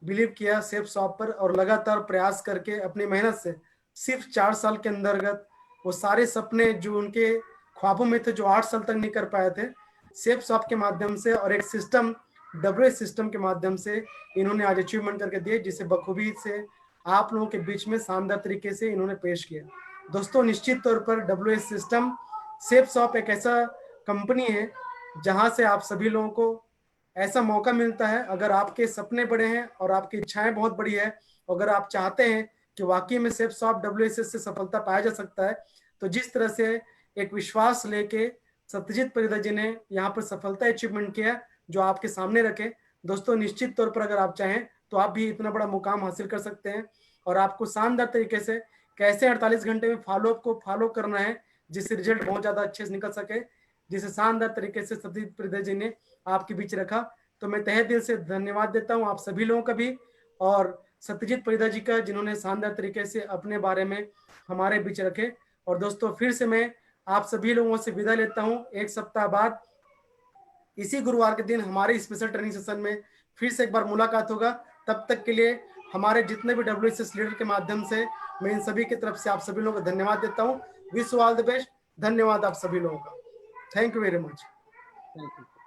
बिलीव किया सेफ शॉप पर, और लगातार प्रयास करके अपनी मेहनत से सिर्फ 4 साल के अंतर्गत वो सारे सपने जो उनके ख्वाबों में थे, जो 8 साल तक नहीं कर पाए थे, सेफ शॉप के माध्यम से और एक सिस्टम WS सिस्टम के माध्यम से इन्होंने आज अचीवमेंट करके दिए, जिसे बखूबी से आप लोगों के बीच में शानदार तरीके से इन्होंने पेश किया। दोस्तों, निश्चित तौर पर WS सिस्टम सेफ शॉप एक ऐसा कंपनी है जहां से आप सभी लोगों को ऐसा मौका मिलता है, अगर आपके सपने बड़े हैं और आपकी इच्छाएं बहुत बड़ी है, अगर आप चाहते हैं कि वाकई में सेफ शॉप WSS से सफलता पाया जा सकता है, तो जिस तरह से एक विश्वास लेके सत्यजीत परिधा जी ने यहाँ पर सफलता अचीवमेंट किया जो आपके सामने रखे, दोस्तों निश्चित तौर पर अगर आप चाहें तो आप भी इतना बड़ा मुकाम हासिल कर सकते हैं। और आपको शानदार तरीके से कैसे 48 घंटे में फॉलोअप को फॉलो करना है जिससे रिजल्ट बहुत ज्यादा अच्छे से निकल सके, जिसे शानदार तरीके से सत्यजीत परिधा जी ने आपके बीच रखा। तो मैं तहे दिल से धन्यवाद देता हूं आप सभी लोगों का भी, और सत्यजीत परिधा जी का जिन्होंने शानदार तरीके से अपने बारे में हमारे बीच रखे। और दोस्तों, फिर से मैं आप सभी लोगों से विदा लेता हूं। एक सप्ताह बाद इसी गुरुवार के दिन हमारे स्पेशल ट्रेनिंग सेशन में फिर से एक बार मुलाकात होगा। तब तक के लिए हमारे जितने भी WSS लीडर के माध्यम से मैं इन सभी की तरफ से आप सभी लोगों को धन्यवाद देता हूं। Wish you all the best. धन्यवाद आप सभी लोगों का। Thank you very much. Thank you.